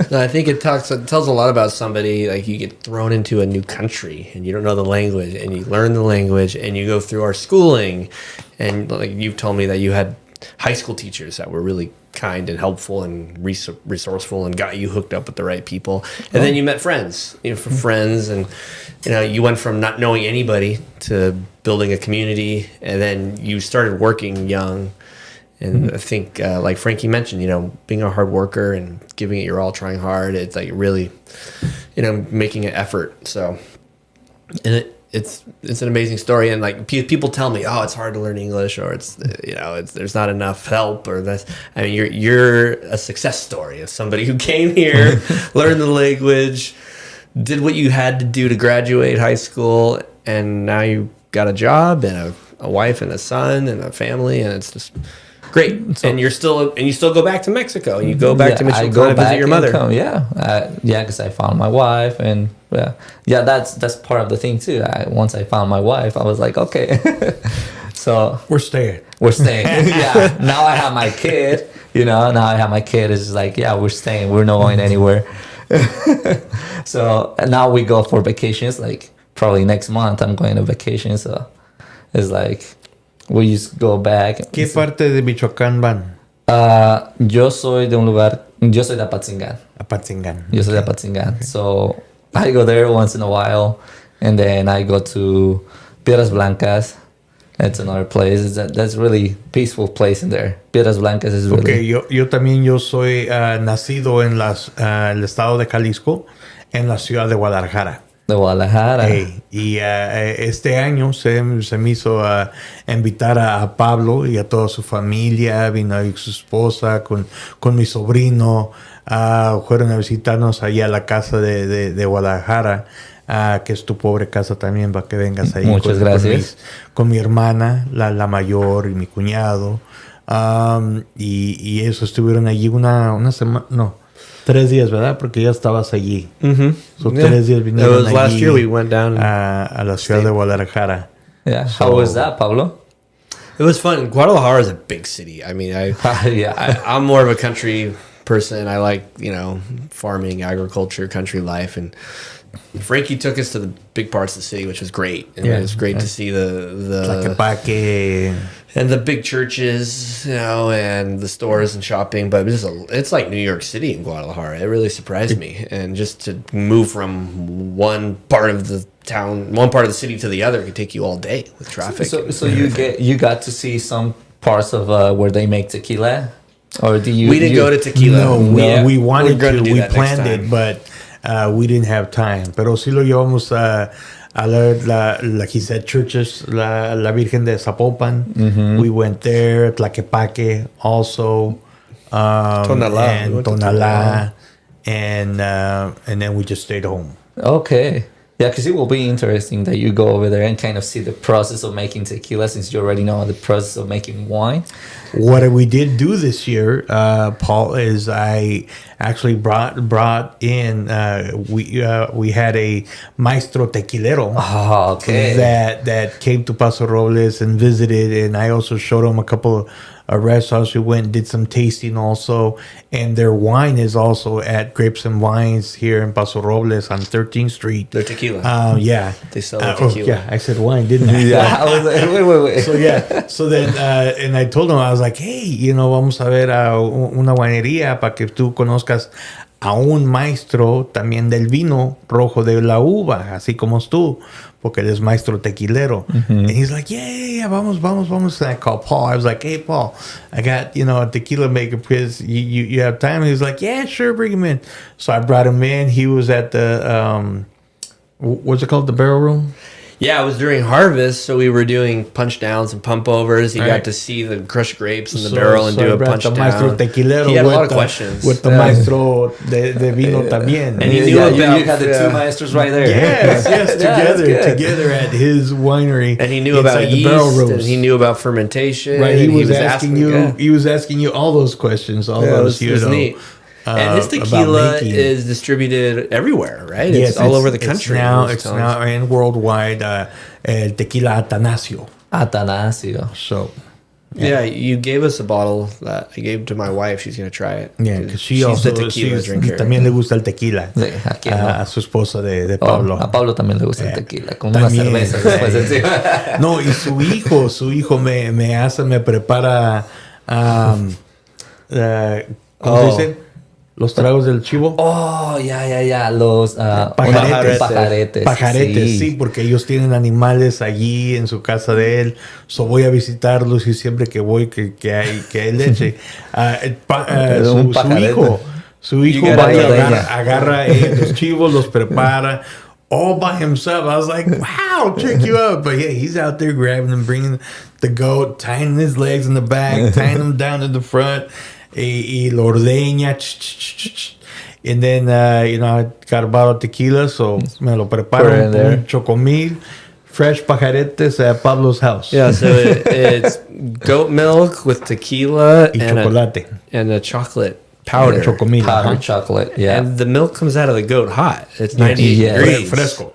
No, I think it tells a lot about somebody. Like you get thrown into a new country and you don't know the language, and you learn the language and you go through our schooling, and like you've told me that you had high school teachers that were really kind and helpful and resourceful and got you hooked up with the right people. And then you met friends, friends, and you went from not knowing anybody to building a community, and then you started working young. And I think, like Frankie mentioned, being a hard worker and giving it your all, trying hard, it's like really, making an effort. So, and it's an amazing story. And like people tell me, oh, it's hard to learn English, or it's there's not enough help, or this. I mean, you're a success story of somebody who came here, learned the language, did what you had to do to graduate high school, and now you got a job and a wife and a son and a family, and it's just great. So, and you still go back to Mexico, and you go back to Mexico to visit your mother. Because I found my wife, and that's part of the thing too. Once I found my wife, I was like, okay, so we're staying. Yeah. Now I have my kid. It's just like, we're staying. We're not going anywhere. So now we go for vacations. Like probably next month, I'm going on vacation. So it's like, we just go back. ¿Qué parte de Michoacán van? Yo soy de Apatzingán. Apatzingán. Yo soy de Apatzingán. Okay. So I go there once in a while, and then I go to Piedras Blancas. That's another place. That's really peaceful place in there. Piedras Blancas is really... Okay, yo también soy nacido en el estado de Jalisco, en la ciudad de Guadalajara. De Guadalajara. Y este año se me hizo invitar a Pablo y a toda su familia. Vino ahí su esposa con mi sobrino. Fueron a visitarnos allá a la casa de Guadalajara, que es tu pobre casa también, para que vengas ahí. Muchas gracias. Con mi hermana, la mayor, y mi cuñado. Y eso, estuvieron allí una semana... No. 3 días, ¿verdad? Porque ya estabas allí. Mm-hmm. So 3 días vinieron allí. Last year we went down a la ciudad de Guadalajara. Yeah. How was that, Pablo? It was fun. Guadalajara is a big city. I mean, I'm more of a country person. I like, farming, agriculture, country life. And Frankie took us to the big parts of the city, which was great. And it was great to see the Tlaquepaque. And the big churches, and the stores and shopping. But it's like New York City in Guadalajara. It really surprised me. And just to move from one part of the town, one part of the city to the other could take you all day with traffic. So you got to see some parts of where they make tequila, or do you? We didn't go to tequila. No, we wanted We're gonna to. do We that next planned time. it, but we didn't have time. Pero sí lo llevamos a like he said, churches, la Virgen de Zapopan. We went there, Tlaquepaque also, Tonalá. We and went to Tonalá, and then we just stayed home. Okay. Yeah, because it will be interesting that you go over there and kind of see the process of making tequila, since you already know the process of making wine. What we did do this year, Paul, is I actually brought in we had a maestro tequilero. Oh, okay. That came to Paso Robles and visited, and I also showed him a couple of restaurants. We went and did some tasting also, and their wine is also at Grapes and Wines here in Paso Robles on 13th Street. Their tequila. Yeah, They sell their tequila. yeah, I said wine, didn't I? Yeah, I was like, wait. So yeah, so then and I told him, I was like, hey, vamos a ver a una winería para que tú conozcas a un maestro también del vino rojo de la uva, así como tú, porque él es maestro tequilero. And he's like, yeah, vamos. And I called Paul. I was like, hey, Paul, I got, a tequila maker. Because you have time? And he was like, yeah, sure, bring him in. So I brought him in. He was at the, what's it called? The barrel room? Yeah, it was during harvest, so we were doing punch downs and pump overs. You Right. got to see the crushed grapes in the barrel and do I a brought punch the maestro down. tequilero He had a lot of with questions. with the maestro de vino también. And he knew you about- had the yeah. two maestros right there. Yes, Yeah, that's good. together at his winery. And he knew about inside the barrel yeast, and rooms. he knew about fermentation. Right, and he was asking you. yeah. He was asking you all those questions. All Yeah, it those, was neat. And his about tequila making. is distributed everywhere, right? Yes, it's all over the country. It's now and worldwide. El tequila Atanasio. Atanasio. So Yeah, you gave us a bottle that I gave to my wife. She's going to try it. yeah, because she's the tequila drinker. También le gusta el tequila. Sí, ¿a quién no? A su esposa de Oh, Pablo. a Pablo también le gusta el tequila, con una También. cerveza después encima. No, y su hijo me prepara, ¿cómo se dice? Los tragos del chivo. Oh, ya, los Pajaretes. pajaretes. Sí, porque ellos tienen animales allí en su casa de él. So voy a visitarlos y siempre que voy que hay leche. Un pajarete. Su hijo You va gotta y know agarra los chivos, los prepara. All by himself. I was like, wow, check you out. But yeah, he's out there grabbing them, bringing the goat, tying his legs in the back, tying them down to the front. Y lo ordeña. And then, I got a bottle of tequila, so me lo Put it in preparo. there. Un chocomil, fresh pajaretes at Pablo's house. Yeah, so it's goat milk with tequila Y and chocolate. a chocolate powder. Chocomil. Powdered ajá. chocolate, yeah. And the milk comes out of the goat hot. It's 98 Yeah. degrees. Fresco.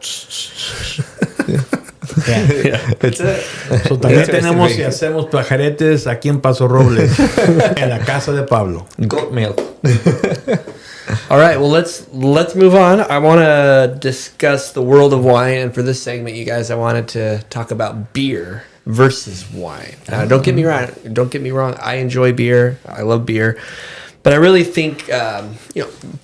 Yeah. It's it. So, también Interesting tenemos thing. y hacemos pajaretes aquí en Paso Robles, en la casa de Pablo. Goat milk. All right, well let's move on. I want to discuss the world of wine, and for this segment, you guys, I wanted to talk about beer versus wine. Now, don't get me wrong. I enjoy beer. I love beer. But I really think, of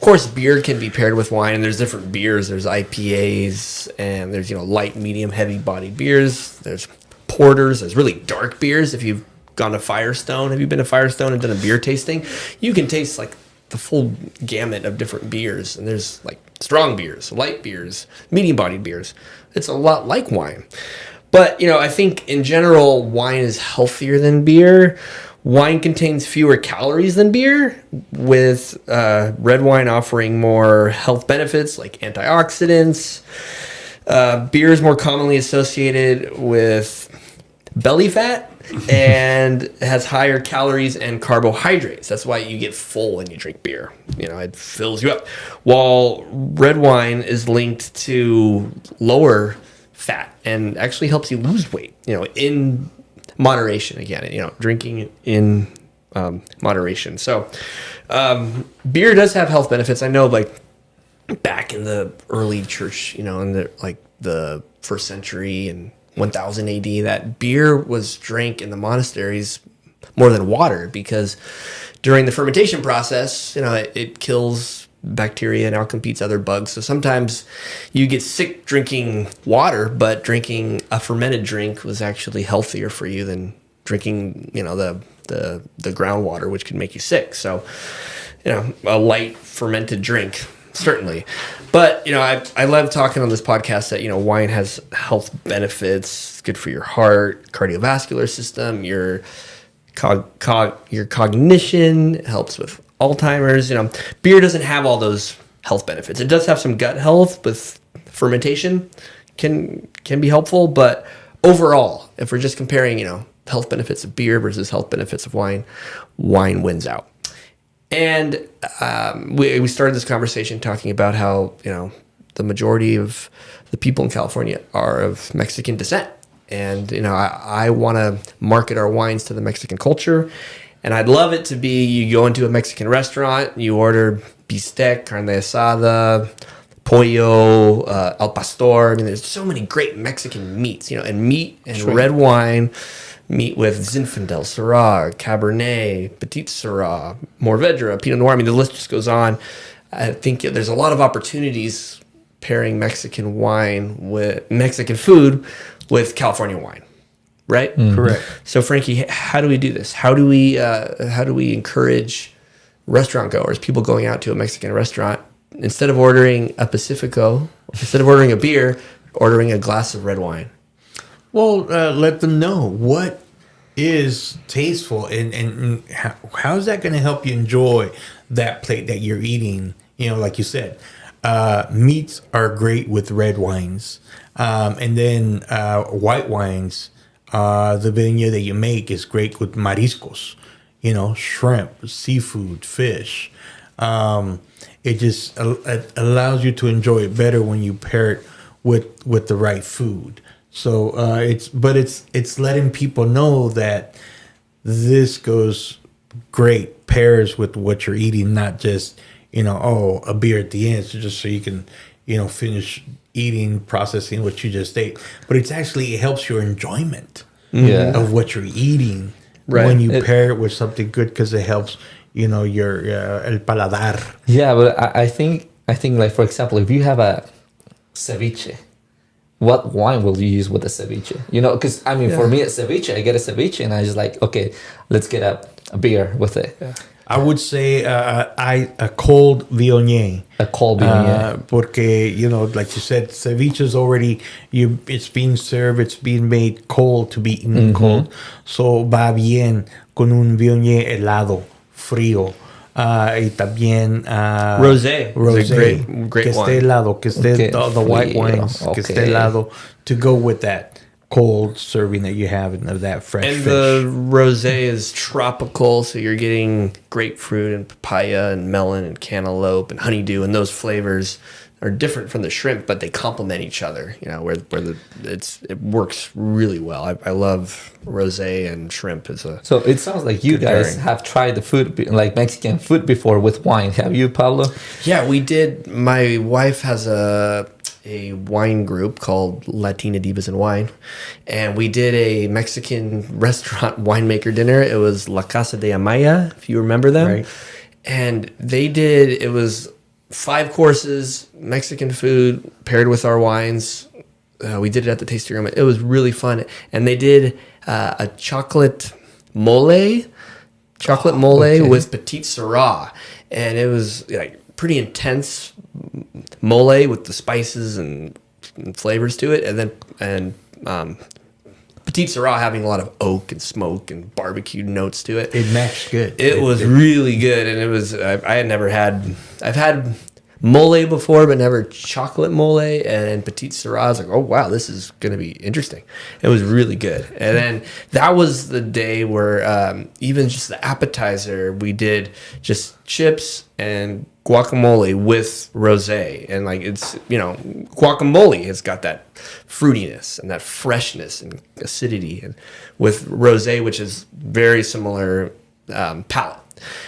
course, beer can be paired with wine, and there's different beers. There's IPAs, and there's, light, medium, heavy-bodied beers. There's porters. There's really dark beers. If you've gone to Firestone, have you been to Firestone and done a beer tasting? You can taste, like, the full gamut of different beers. And there's, like, strong beers, light beers, medium-bodied beers. It's a lot like wine. But, I think, in general, wine is healthier than beer. Wine contains fewer calories than beer, with red wine offering more health benefits like antioxidants. Beer is more commonly associated with belly fat and has higher calories and carbohydrates. That's why you get full when you drink beer. It fills you up. While red wine is linked to lower fat and actually helps you lose weight, in moderation. Again, drinking in moderation. So beer does have health benefits. I know, like, back in the early church, in the first century and 1000 AD, that beer was drank in the monasteries more than water, because during the fermentation process, it kills bacteria and outcompetes other bugs. So sometimes you get sick drinking water, but drinking a fermented drink was actually healthier for you than drinking, the groundwater, which can make you sick. So, a light fermented drink, certainly. But, I love talking on this podcast that, wine has health benefits. It's good for your heart, cardiovascular system, your cognition. It helps with Alzheimer's. Beer doesn't have all those health benefits. It does have some gut health with fermentation, can be helpful. But overall, if we're just comparing, health benefits of beer versus health benefits of wine, wine wins out. And we started this conversation talking about how, the majority of the people in California are of Mexican descent. And, I want to market our wines to the Mexican culture. And I'd love it to be, you go into a Mexican restaurant, you order bistec, carne asada, pollo, al pastor. I mean, there's so many great Mexican meats, and meat and red wine. Meat with Zinfandel, Syrah, Cabernet, Petit Syrah, Mourvedre, Pinot Noir. I mean, the list just goes on. I think there's a lot of opportunities pairing Mexican food with California wine, right? Mm-hmm. Correct. So, Frankie, how do we do this? How do we encourage restaurant goers, people going out to a Mexican restaurant, instead of ordering a Pacifico, instead of ordering a beer, ordering a glass of red wine? Well, let them know what is tasteful and how is that going to help you enjoy that plate that you're eating. Like you said, meats are great with red wines, and then white wines. The viña that you make is great with mariscos, shrimp, seafood, fish. It just allows you to enjoy it better when you pair it with the right food. So it's letting people know that this goes great pairs with what you're eating, not just a beer at the end, so you can finish eating, processing what you just ate. But it helps your enjoyment of what you're eating when you pair it with something good, because it helps your el paladar. Yeah, but I think like, for example, if you have a ceviche, what wine will you use with a ceviche? Because for me, at ceviche, I get a ceviche and I just like, okay, let's get a beer with it. Yeah. I would say a cold Viognier. A cold Viognier. Porque, like you said, ceviche is already, it's being served, it's being made cold to be eaten cold. So va bien con un Viognier helado, frío. Y también rosé, great que wine. Esté helado, que esté the white wines, que esté helado, to go with that cold serving that you have of that fresh fish. The rosé is tropical, so you're getting grapefruit and papaya and melon and cantaloupe and honeydew, and those flavors are different from the shrimp, but they complement each other. Where it works really well. I love rosé and shrimp as a. So it sounds like you guys pairing. Have tried the food, like Mexican food, before with wine. Have you, Pablo? Yeah, we did. My wife has a wine group called Latina Divas in Wine, and we did a Mexican restaurant winemaker dinner. It was La Casa de Amaya, if you remember them. Right. And it was 5 courses, Mexican food paired with our wines. We did it at the tasting room. It was really fun. And they did a chocolate mole with Petit Syrah. And it was like pretty intense mole with the spices and flavors to it. And Petit Syrah having a lot of oak and smoke and barbecue notes to it. It matched good. It was really good, and it was. I've had mole before, but never chocolate mole. And Petit Syrah, I was like, oh wow, this is gonna be interesting. It was really good. And then that was the day where even just the appetizer, we did just chips and guacamole with rosé, and like it's guacamole has got that fruitiness and that freshness and acidity, and with rosé, which is very similar palate.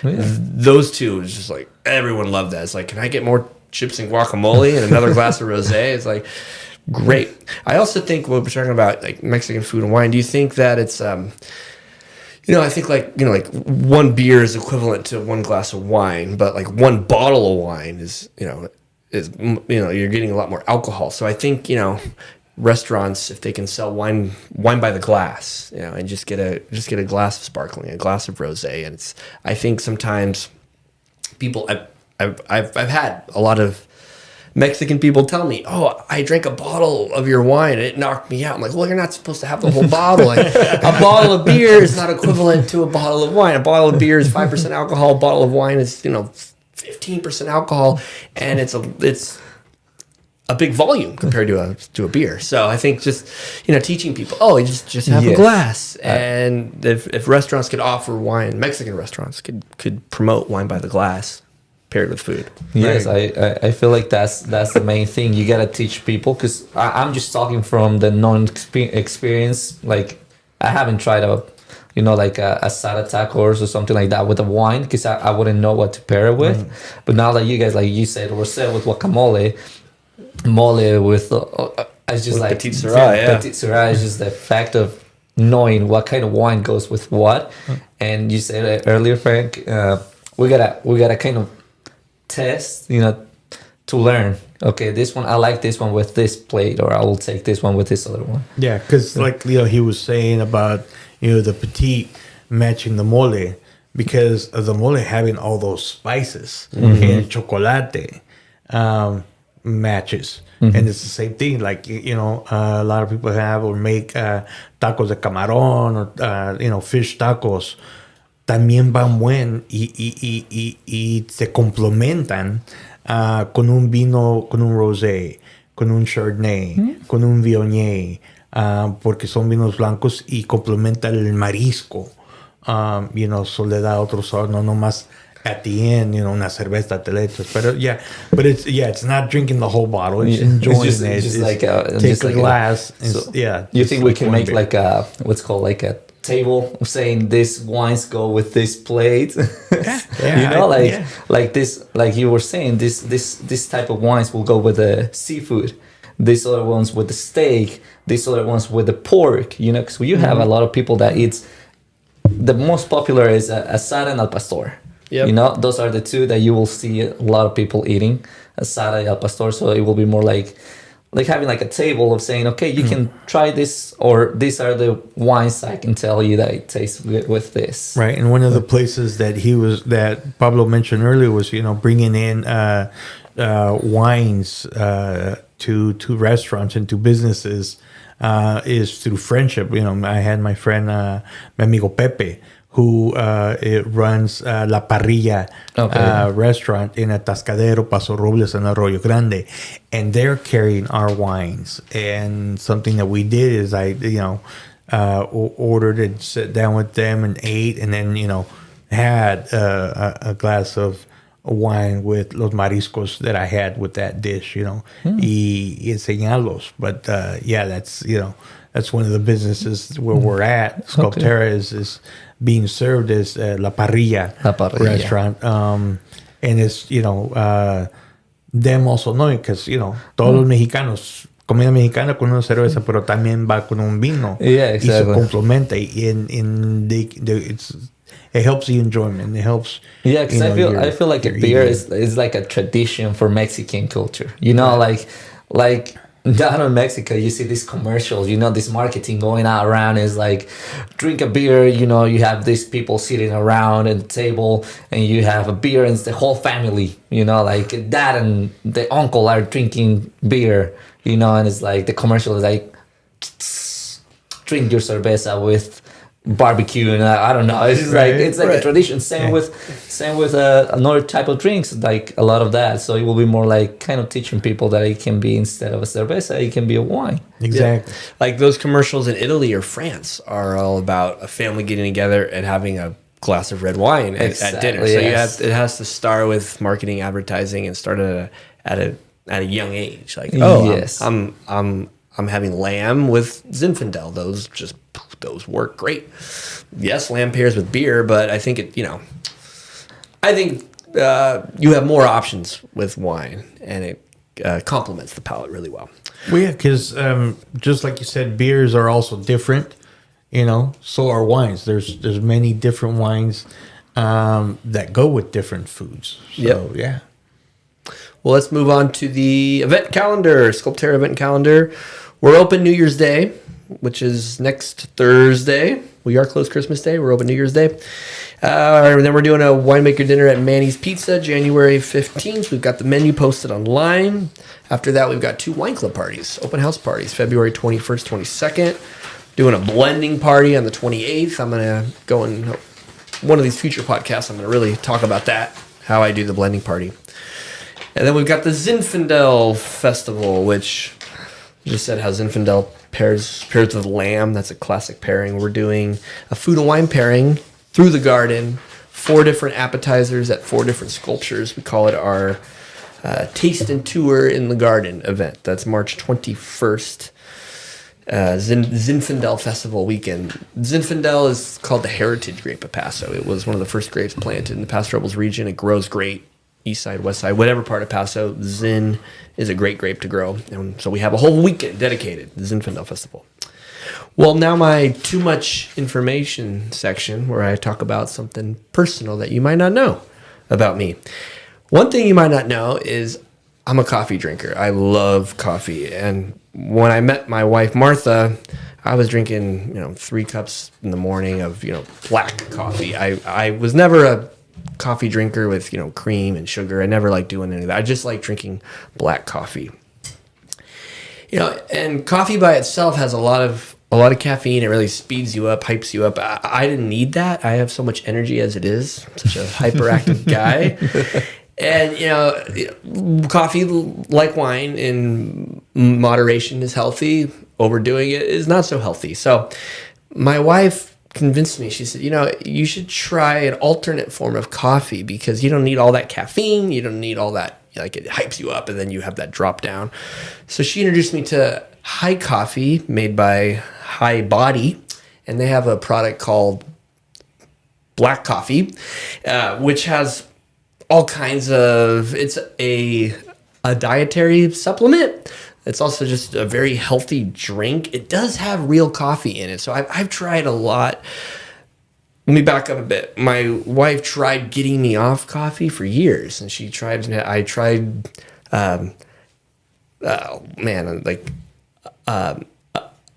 Yeah. Those two is just like everyone loved that. It's like, can I get more chips and guacamole and another glass of rosé? It's like great. I also think when we're talking about like Mexican food and wine, do you think that it's I think like one beer is equivalent to one glass of wine, but like one bottle of wine is you're getting a lot more alcohol. So I think, restaurants, if they can sell wine by the glass, and just get a glass of sparkling, a glass of rosé. And I think sometimes people, I've had a lot of Mexican people tell me, "Oh, I drank a bottle of your wine. It knocked me out." I'm like, "Well, you're not supposed to have the whole bottle. Like, a bottle of beer is not equivalent to a bottle of wine. A bottle of beer is 5% alcohol. A bottle of wine is 15% alcohol, and it's a big volume compared to a beer." So I think just teaching people, you just have a glass, and if restaurants could offer wine, Mexican restaurants could promote wine by the glass paired with food. Yes, I feel like that's the main thing. You gotta teach people, because I'm just talking from the non-experience. Like, I haven't tried a asada tacos or something like that with a wine, because I wouldn't know what to pair it with. But now that you guys, like you said, rosé with guacamole, mole with it's just with like petit sirah, petit sirah is just the fact of knowing what kind of wine goes with what. And you said earlier, Frank, we gotta kind of test, to learn. Okay, this one, I like this one with this plate, or I will take this one with this other one. Yeah, because he was saying about the petite matching the mole, because of the mole having all those spices, and chocolate matches. And it's the same thing, like a lot of people have or make tacos de camarón, or fish tacos. También van buen y se complementan con un vino, con un rosé, con un chardonnay, con un viognier, porque son vinos blancos y complementa el marisco. So le da otro sabor, no nomás at the end, una cerveza te le echas. But it's not drinking the whole bottle. It's enjoying it. It's like take a glass. You think we can make like a what's called like a table saying these wines go with this plate? Like this, like you were saying, this type of wines will go with the seafood. These other ones with the steak. These other ones with the pork. Because you have a lot of people that eats. The most popular is asada and al pastor. Yep. Those are the two that you will see a lot of people eating, asada and al pastor. So it will be more like having like a table of saying, okay, you can try this, or these are the wines I can tell you that it tastes good with this. Right, and one of the places that Pablo mentioned earlier was bringing in wines to restaurants and to businesses is through friendship. I had my friend, mi amigo Pepe, who it runs La Parrilla restaurant in Atascadero, Paso Robles, and Arroyo Grande, and they're carrying our wines. And something that we did is I ordered and sat down with them and ate, and then had a glass of wine with los mariscos that I had with that dish, y enseñarlos. But that's one of the businesses where we're at. Sculpterra is being served as La Parrilla restaurant. And it's, them also knowing, because, todos los mexicanos, comida mexicana con una cerveza, pero también va con un vino. Yeah, exactly. Y se complementa. It helps the enjoyment. It helps. Yeah, because I feel like a beer is like a tradition for Mexican culture. Like down in Mexico, you see these commercials. This marketing going out around is like, drink a beer. You have these people sitting around at the table, and you have a beer, and it's the whole family. Like dad and the uncle are drinking beer. And it's like the commercial is like, drink your cerveza with barbecue, and I don't know. It's just it's like a tradition. Same with another type of drinks, like a lot of that. So it will be more like kind of teaching people that it can be, instead of a cerveza, it can be a wine. Exactly. Yeah. Like those commercials in Italy or France are all about a family getting together and having a glass of red wine at dinner. So it has to start with marketing, advertising, and start at a young age. Like, I'm having lamb with Zinfandel. Those work great. Yes, lamb pairs with beer, but I think you have more options with wine, and it complements the palate really well. Well, yeah, because just like you said, beers are also different. So are wines. There's many different wines that go with different foods. So yeah. Well, let's move on to the event calendar, Sculpterra event calendar. We're open New Year's Day, which is next Thursday. We are closed Christmas Day. We're open New Year's Day. And then we're doing a winemaker dinner at Manny's Pizza, January 15th. We've got the menu posted online. After that, we've got 2 wine club parties, open house parties, February 21st, 22nd. Doing a blending party on the 28th. I'm going to go in one of these future podcasts. I'm going to really talk about that, how I do the blending party. And then we've got the Zinfandel Festival, which just said how Zinfandel pairs with lamb. That's a classic pairing. We're doing a food and wine pairing through the garden, 4 different appetizers at 4 different sculptures. We call it our Taste and Tour in the Garden event. That's March 21st, Zinfandel Festival weekend. Zinfandel is called the heritage grape of Paso. It was one of the first grapes planted in the Paso Robles region. It grows great, east side, west side, whatever part of Paso. Zin is a great grape to grow. And so we have a whole weekend dedicated to the Zinfandel Festival. Well, now my too much information section where I talk about something personal that you might not know about me. One thing you might not know is I'm a coffee drinker. I love coffee. And when I met my wife, Martha, I was drinking, 3 cups in the morning of, black coffee. I was never a coffee drinker with, cream and sugar. I never liked doing any of that. I just like drinking black coffee. And coffee by itself has a lot of caffeine. It really speeds you up, hypes you up. I didn't need that. I have so much energy as it is. I'm such a hyperactive guy. And, coffee, like wine, in moderation is healthy. Overdoing it is not so healthy. So my wife convinced me. She said, you should try an alternate form of coffee because you don't need all that caffeine. You don't need all that, it hypes you up and then you have that drop down. So she introduced me to High Coffee made by High Body. And they have a product called Black Coffee, which has all kinds of, it's a dietary supplement. It's also just a very healthy drink. It does have real coffee in it. So I've tried a lot. Let me back up a bit. My wife tried getting me off coffee for years. And I tried,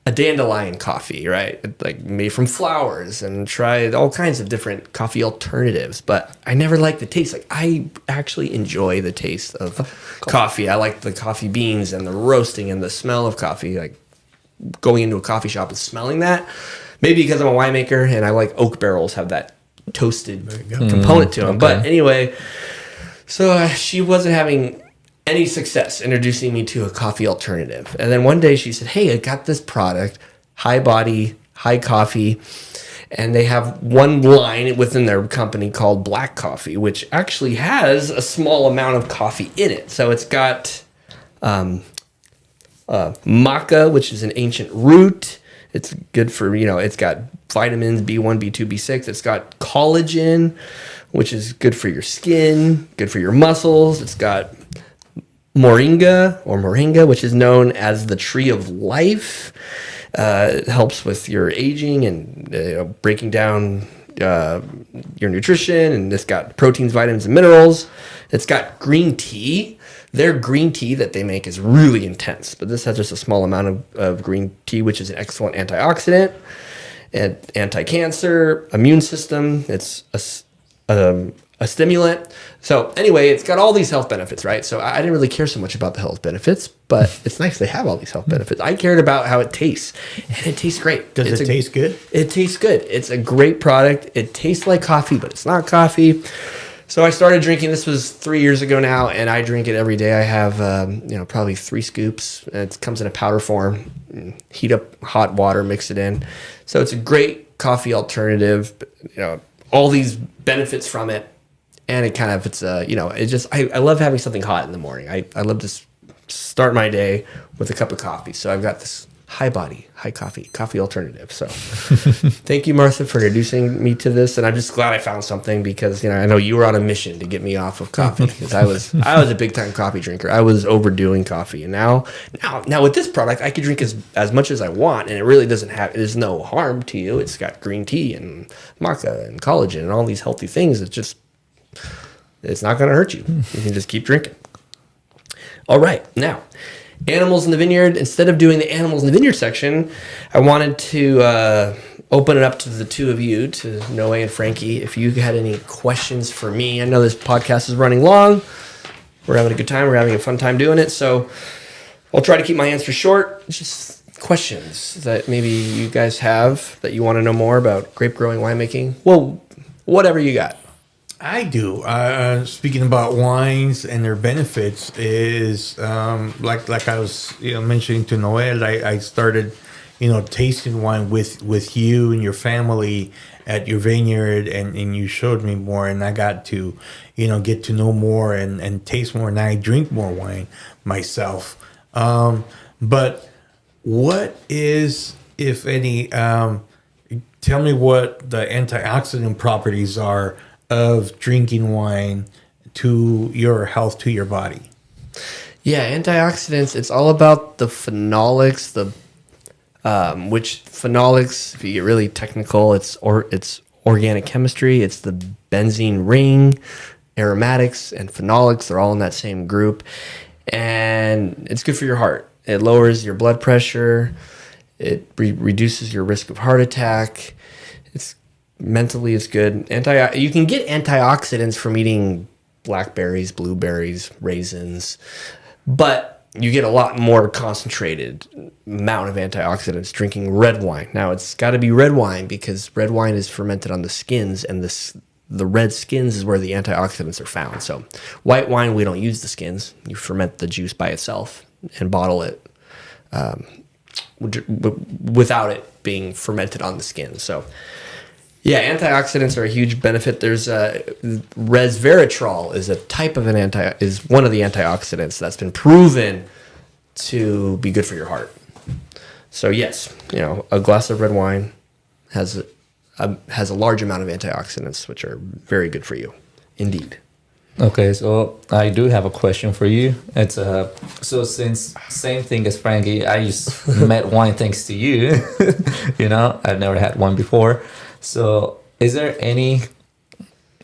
a dandelion coffee, right? Like made from flowers, and tried all kinds of different coffee alternatives, but I never liked the taste. I actually enjoy the taste of coffee. I like the coffee beans and the roasting and the smell of coffee, like going into a coffee shop and smelling that. Maybe because I'm a winemaker and I like oak barrels have that toasted component to them. Okay. But anyway, so she wasn't having any success introducing me to a coffee alternative. And then one day she said, hey, I got this product, High Body, High Coffee, and they have one line within their company called Black Coffee, which actually has a small amount of coffee in it. So it's got maca, which is an ancient root. It's good for, it's got vitamins B1, B2, B6. It's got collagen, which is good for your skin, good for your muscles. It's got moringa, which is known as the tree of life. It helps with your aging and breaking down your nutrition. And it's got proteins, vitamins, and minerals. It's got green tea. Their green tea that they make is really intense, but this has just a small amount of green tea, which is an excellent antioxidant and anti-cancer, immune system. It's a stimulant. So anyway, it's got all these health benefits, right? So I didn't really care so much about the health benefits, but it's nice they have all these health benefits. I cared about how it tastes, and it tastes great. Does it taste good? It tastes good. It's a great product. It tastes like coffee, but it's not coffee. So I started drinking. This was 3 years ago now, and I drink it every day. I have, probably 3 scoops. It comes in a powder form. Heat up hot water, mix it in. So it's a great coffee alternative. All these benefits from it. And it kind of, I love having something hot in the morning. I love to start my day with a cup of coffee. So I've got this High Body, High Coffee alternative. So thank you, Martha, for introducing me to this. And I'm just glad I found something because, I know you were on a mission to get me off of coffee because I was a big time coffee drinker. I was overdoing coffee. And now with this product, I could drink as much as I want. And it really there's no harm to you. It's got green tea and maca and collagen and all these healthy things. It's not going to hurt you. You can just keep drinking. All right, now, animals in the vineyard. Instead of doing the animals in the vineyard section, I wanted to open it up to the two of you, to Noah and Frankie. If you had any questions for me, I know this podcast is running long. We're having a good time. We're having a fun time doing it. So I'll try to keep my answers short. Just questions that maybe you guys have that you want to know more about grape growing, winemaking. Well, whatever you got. I do. Speaking about wines and their benefits, is like I was mentioning to Noel. I started tasting wine with you and your family at your vineyard, and you showed me more, and I got to get to know more and taste more, and I drink more wine myself. But what is, if any, tell me what the antioxidant properties are of drinking wine to your health, to your body. Yeah, antioxidants, it's all about the phenolics, which phenolics, if you get really technical, it's organic chemistry. It's the benzene ring, aromatics, and phenolics. They're all in that same group. And it's good for your heart. It lowers your blood pressure. It reduces your risk of heart attack. Mentally, it's good. You can get antioxidants from eating blackberries, blueberries, raisins, but you get a lot more concentrated amount of antioxidants drinking red wine. Now, it's got to be red wine because red wine is fermented on the skins, and the red skins is where the antioxidants are found. So white wine, we don't use the skins. You ferment the juice by itself and bottle it without it being fermented on the skin. So yeah, antioxidants are a huge benefit. There's resveratrol is a type of is one of the antioxidants that's been proven to be good for your heart. So yes, a glass of red wine has a large amount of antioxidants, which are very good for you, indeed. Okay, so I do have a question for you. It's so since same thing as Frankie, I just met wine thanks to you. I've never had one before. So, is there any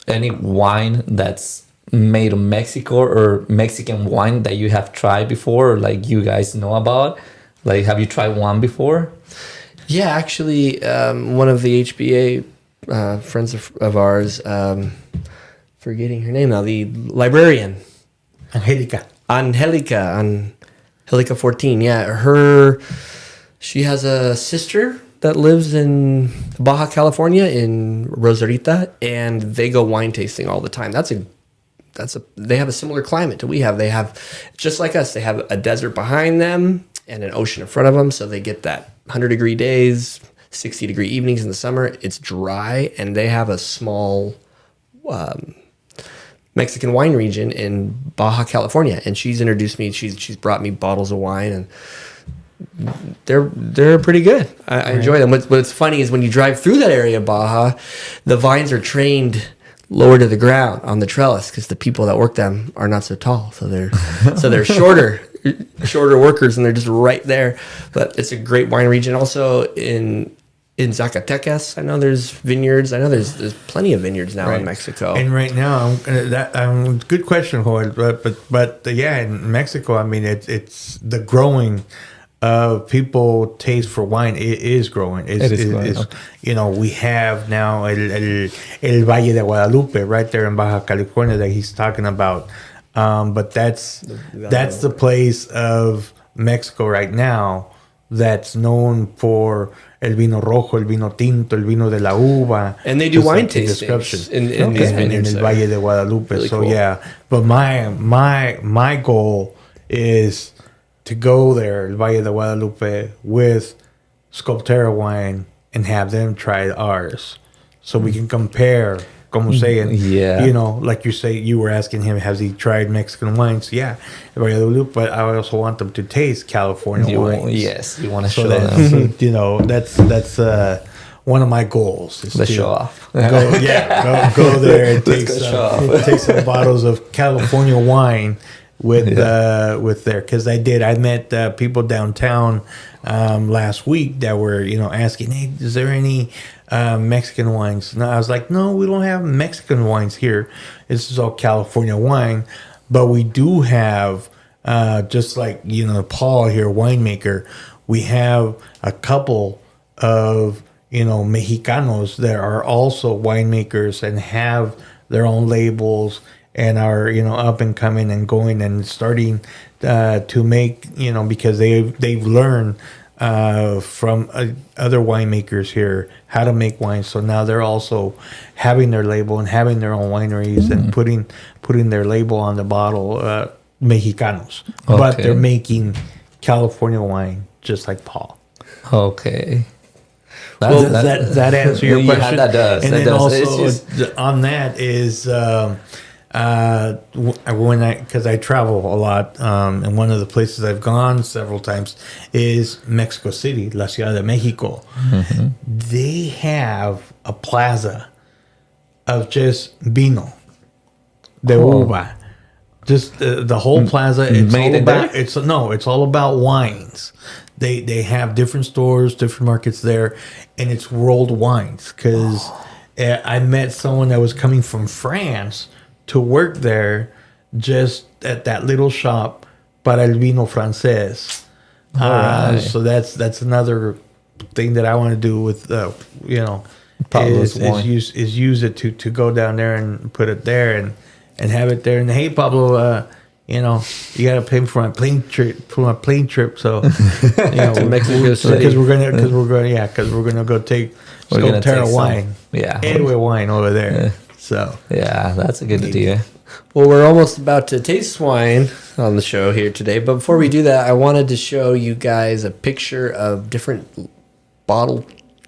wine that's made in Mexico or Mexican wine that you have tried before, or like you guys know about? Like, have you tried one before? Yeah, actually, one of the HBA friends of ours, forgetting her name now, the librarian, Angelica Ep.14. Yeah, she has a sister that lives in Baja California in Rosarita, and they go wine tasting all the time. They have a similar climate to we have. They have, just like us, they have a desert behind them and an ocean in front of them, so they get that 100-degree days, 60-degree evenings in the summer. It's dry, and they have a small Mexican wine region in Baja California, and she's introduced me. She's brought me bottles of wine, and they're pretty good. I enjoy them. What's funny is when you drive through that area of Baja, the vines are trained lower to the ground on the trellis because the people that work them are not so tall, so they're shorter workers, and they're just right there. But it's a great wine region. Also in Zacatecas, I know there's vineyards. I know there's plenty of vineyards now in Mexico. And right now, good question, Howard. But yeah, in Mexico, I mean, it's the growing. People taste for wine is growing. It is growing. Okay. We have now el Valle de Guadalupe right there in Baja California that he's talking about. But that's the place of Mexico right now that's known for el vino rojo, el vino tinto, el vino de la uva. And they do wine tastings in these vineyards. In el Valle de Guadalupe. Really so cool. Yeah, but my goal is to go there, El Valle de Guadalupe, with Sculpterra wine and have them try ours, so we can compare. Como saying, like you say, you were asking him, has he tried Mexican wines? Yeah, El Valle de Guadalupe, but I also want them to taste California wines. Yes, you want to show them. So, that's one of my goals. Is to show off. Go there and take some bottles of California wine. With there, because I met people downtown last week that were asking, hey, is there any Mexican wines? No, I was like, no, we don't have Mexican wines here. This is all California wine, but we do have just like, Paul here, winemaker, we have a couple of, Mexicanos that are also winemakers and have their own labels and are, up and coming and going and starting to make, because they've learned from other winemakers here how to make wine. So now they're also having their label and having their own wineries and putting their label on the bottle, Mexicanos. Okay. But they're making California wine just like Paul. Okay. Well, does that answer your Yeah, question? that does. And That then does. also on that is because I travel a lot, and one of the places I've gone several times is Mexico City, La Ciudad de Mexico. Mm-hmm. They have a plaza of just vino, de uva. Just the whole plaza. It's Made all in about. there? It's all about wines. They have different stores, different markets there, and it's world wines. Because I met someone that was coming from France to work there, just at that little shop, para el vino francés. Right. So that's another thing that I want to do with Pablo's is wine. use it to go down there and put it there and have it there. And hey, Pablo, you got to pay for my plane trip. So To Mexico City. because we're gonna go take We're gonna take Sculpterra some- wine, yeah. anyway wine over there. So Yeah, that's a good idea. Well, we're almost about to taste wine on the show here today. But before we do that, I wanted to show you guys a picture of different bottle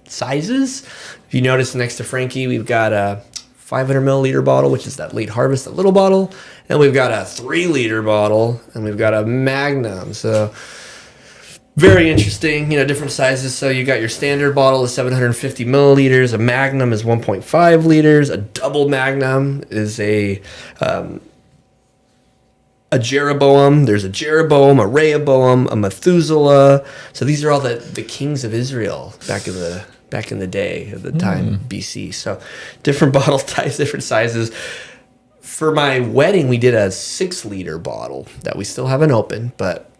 sizes. If you notice next to Frankie, we've got a 500 milliliter bottle, which is that late harvest, that little bottle. And we've got a 3-liter bottle, and we've got a Magnum. So very interesting, different sizes. So you got your standard bottle is 750 milliliters. A Magnum is 1.5 liters. A double Magnum is a Jeroboam. There's a Jeroboam, a Rehoboam, a Methuselah. So these are all the kings of Israel back in the day of the time BC. So different bottle types, different sizes. For my wedding, we did a 6-liter bottle that we still haven't opened, but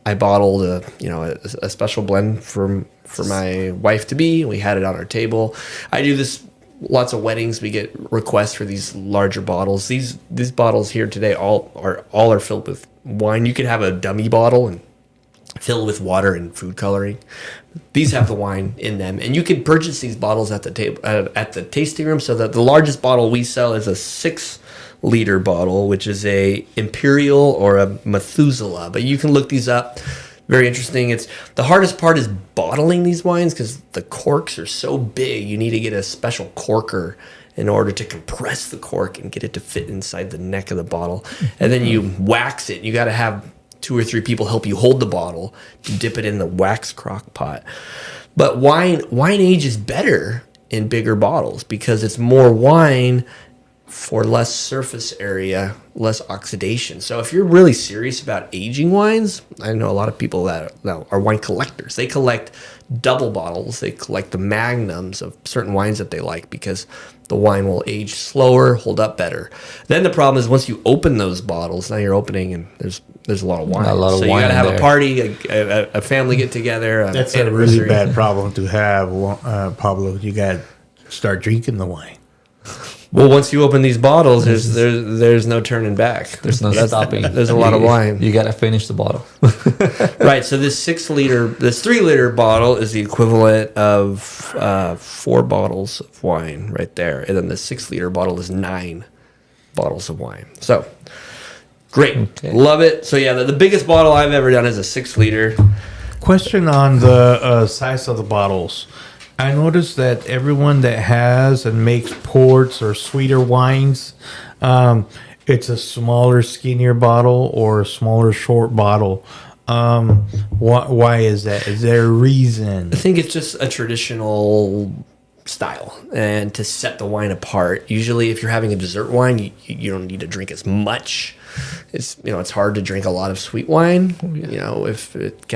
I bottled a special blend for my wife to be. We had it on our table. I do this lots of weddings. We get requests for these larger bottles. These bottles here today all are filled with wine. You could have a dummy bottle and fill with water and food coloring. These have the wine in them, and you can purchase these bottles at the table at the tasting room. So that the largest bottle we sell is a 6-liter bottle, which is a Imperial or a Methuselah. But you can look these up. Very interesting. It's the hardest part is bottling these wines because the corks are so big. You need to get a special corker in order to compress the cork and get it to fit inside the neck of the bottle. And then you wax it. You got to have 2 or 3 people help you hold the bottle to dip it in the wax crock pot. But wine ages better in bigger bottles because it's more wine for less surface area, less oxidation. So if you're really serious about aging wines, I know a lot of people that are wine collectors. They collect double bottles. They collect the magnums of certain wines that they like because the wine will age slower, hold up better. Then the problem is once you open those bottles, now you're opening and there's a lot of wine. A lot of so wine you got to in have there. a party, a family get together. that's a really bad problem to have, Pablo. You got to start drinking the wine. Well, once you open these bottles, there's no turning back. There's no stopping. There's a lot of wine. You gotta finish the bottle. Right. So this 3-liter bottle is the equivalent of 4 bottles of wine right there, and then the 6-liter bottle is 9 bottles of wine. So great, Okay. love it. So yeah, the biggest bottle I've ever done is a 6-liter. Question on the size of the bottles. I noticed that everyone that has and makes ports or sweeter wines, it's a smaller, skinnier bottle or a smaller, short bottle. Why is that? Is there a reason? I think it's just a traditional style and to set the wine apart. Usually if you're having a dessert wine, you don't need to drink as much. It's hard to drink a lot of sweet wine, if it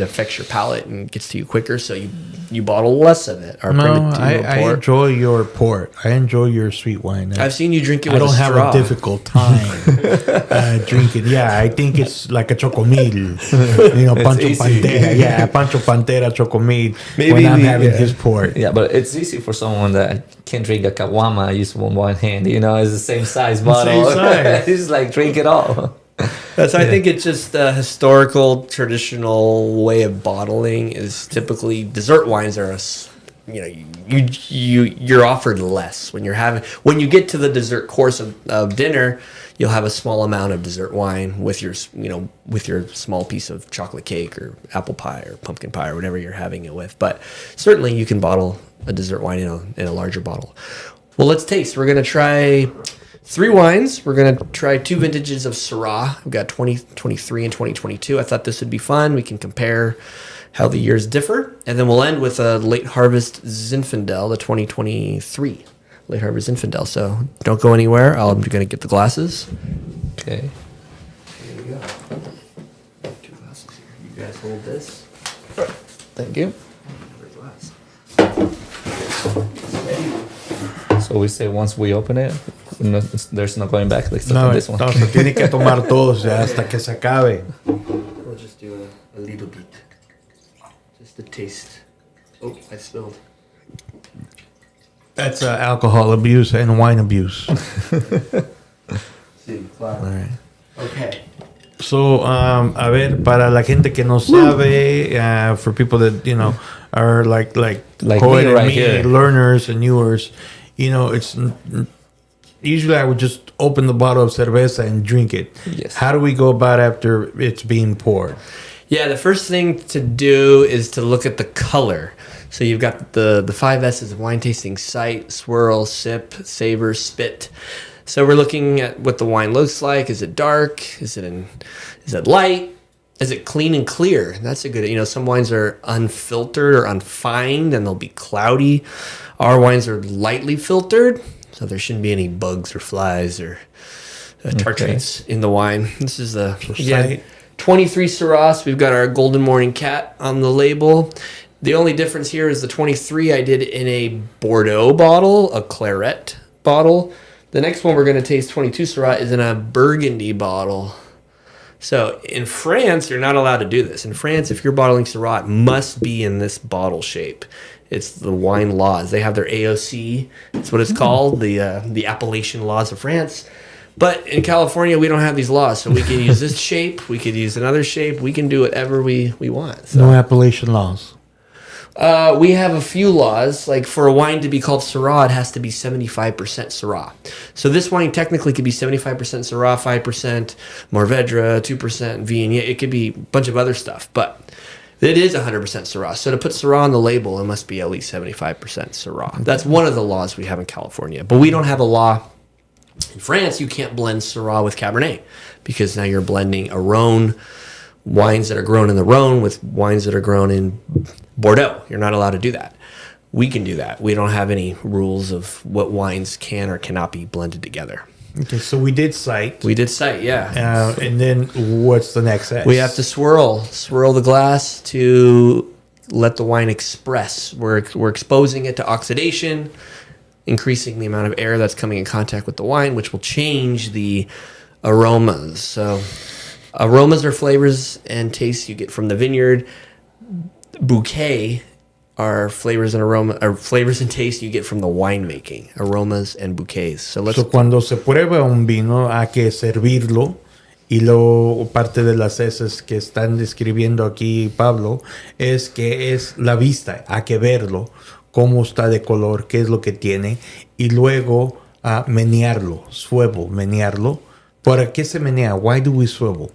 affects your palate and gets to you quicker. So you you bottle less of it. Our No, Primitivo I port. enjoy your port. I enjoy your sweet wine. I've seen you drink it I with don't a have straw. a difficult time drinking. Yeah, I think it's like a chocomil. Pancho easy. Pantera. Yeah, Pancho Pantera chocomil. Maybe when I'm we- having yeah. his port. Yeah, but it's easy for someone that can't drink a kawama. Use one hand. It's the same size bottle. size. It's like drink it all. That's I think it's just a historical, traditional way of bottling is typically dessert wines are you're offered less when when you get to the dessert course of dinner, you'll have a small amount of dessert wine with your small piece of chocolate cake or apple pie or pumpkin pie or whatever you're having it with. But certainly you can bottle a dessert wine in a larger bottle. Well, let's taste. We're gonna try 3 wines. We're going to try 2 vintages of Syrah. We've got 2023 and 2022. I thought this would be fun. We can compare how the years differ. And then we'll end with a late harvest Zinfandel, the 2023 late harvest Zinfandel. So don't go anywhere. I'm going to get the glasses. Okay. Here we go. 2 glasses here. You guys hold this. Thank you. Another glass. So we say once we open it, there's no going back. Like No, this one. no, se tiene que tomar todos ya hasta que se acabe. We'll just do a little bit. Just a taste. Oh, I spilled. That's alcohol abuse and wine abuse. Sí, claro. All right. Okay. So, a ver, para la gente que no sabe, for people that, are like Like Coed me and right here. learners and viewers, it's usually I would just open the bottle of cerveza and drink it. Yes. How do we go about after it's being poured? Yeah, the first thing to do is to look at the color. So you've got the 5 S's of wine tasting: sight, swirl, sip, savor, spit. So we're looking at what the wine looks like. Is it dark? Is it light? Is it clean and clear? That's a good, some wines are unfiltered or unfined and they'll be cloudy. Our wines are lightly filtered, so there shouldn't be any bugs or flies or tartrates in the wine. This is the sight. 23 Syrah. We've got our Golden Morning Cat on the label. The only difference here is the 23 I did in a Bordeaux bottle, a Claret bottle. The next one we're going to taste, 22 Syrah, is in a Burgundy bottle. So in France, you're not allowed to do this. In France, if you're bottling Syrah, it must be in this bottle shape. It's the wine laws. They have their AOC. That's what it's called, the Appellation Laws of France. But in California, we don't have these laws. So we can use this shape. We could use another shape. We can do whatever we want. So. No appellation laws. We have a few laws. Like for a wine to be called Syrah, it has to be 75% Syrah. So this wine technically could be 75% Syrah, 5% Mourvedre, 2% Viognier. It could be a bunch of other stuff, but it is 100% Syrah. So to put Syrah on the label, it must be at least 75% Syrah. That's one of the laws we have in California. But we don't have a law in France. You can't blend Syrah with Cabernet because now you're blending a Rhone, wines that are grown in the Rhone with wines that are grown in Bordeaux. You're not allowed to do that. We can do that. We don't have any rules of what wines can or cannot be blended together. Okay, so we did sight. We did sight, yeah. And then what's the next S? We have to swirl the glass to let the wine express. We're exposing it to oxidation, increasing the amount of air that's coming in contact with the wine, which will change the aromas. So aromas are flavors and tastes you get from the vineyard. Bouquet are flavors and tastes you get from the winemaking, aromas and bouquets. So cuando se prueba un vino hay que servirlo, y parte de las heces que están describiendo aquí Pablo es que es la vista, hay que verlo, cómo está de color, qué es lo que tiene, y luego menearlo, menearlo. ¿Para qué se menea? Why do we swivel?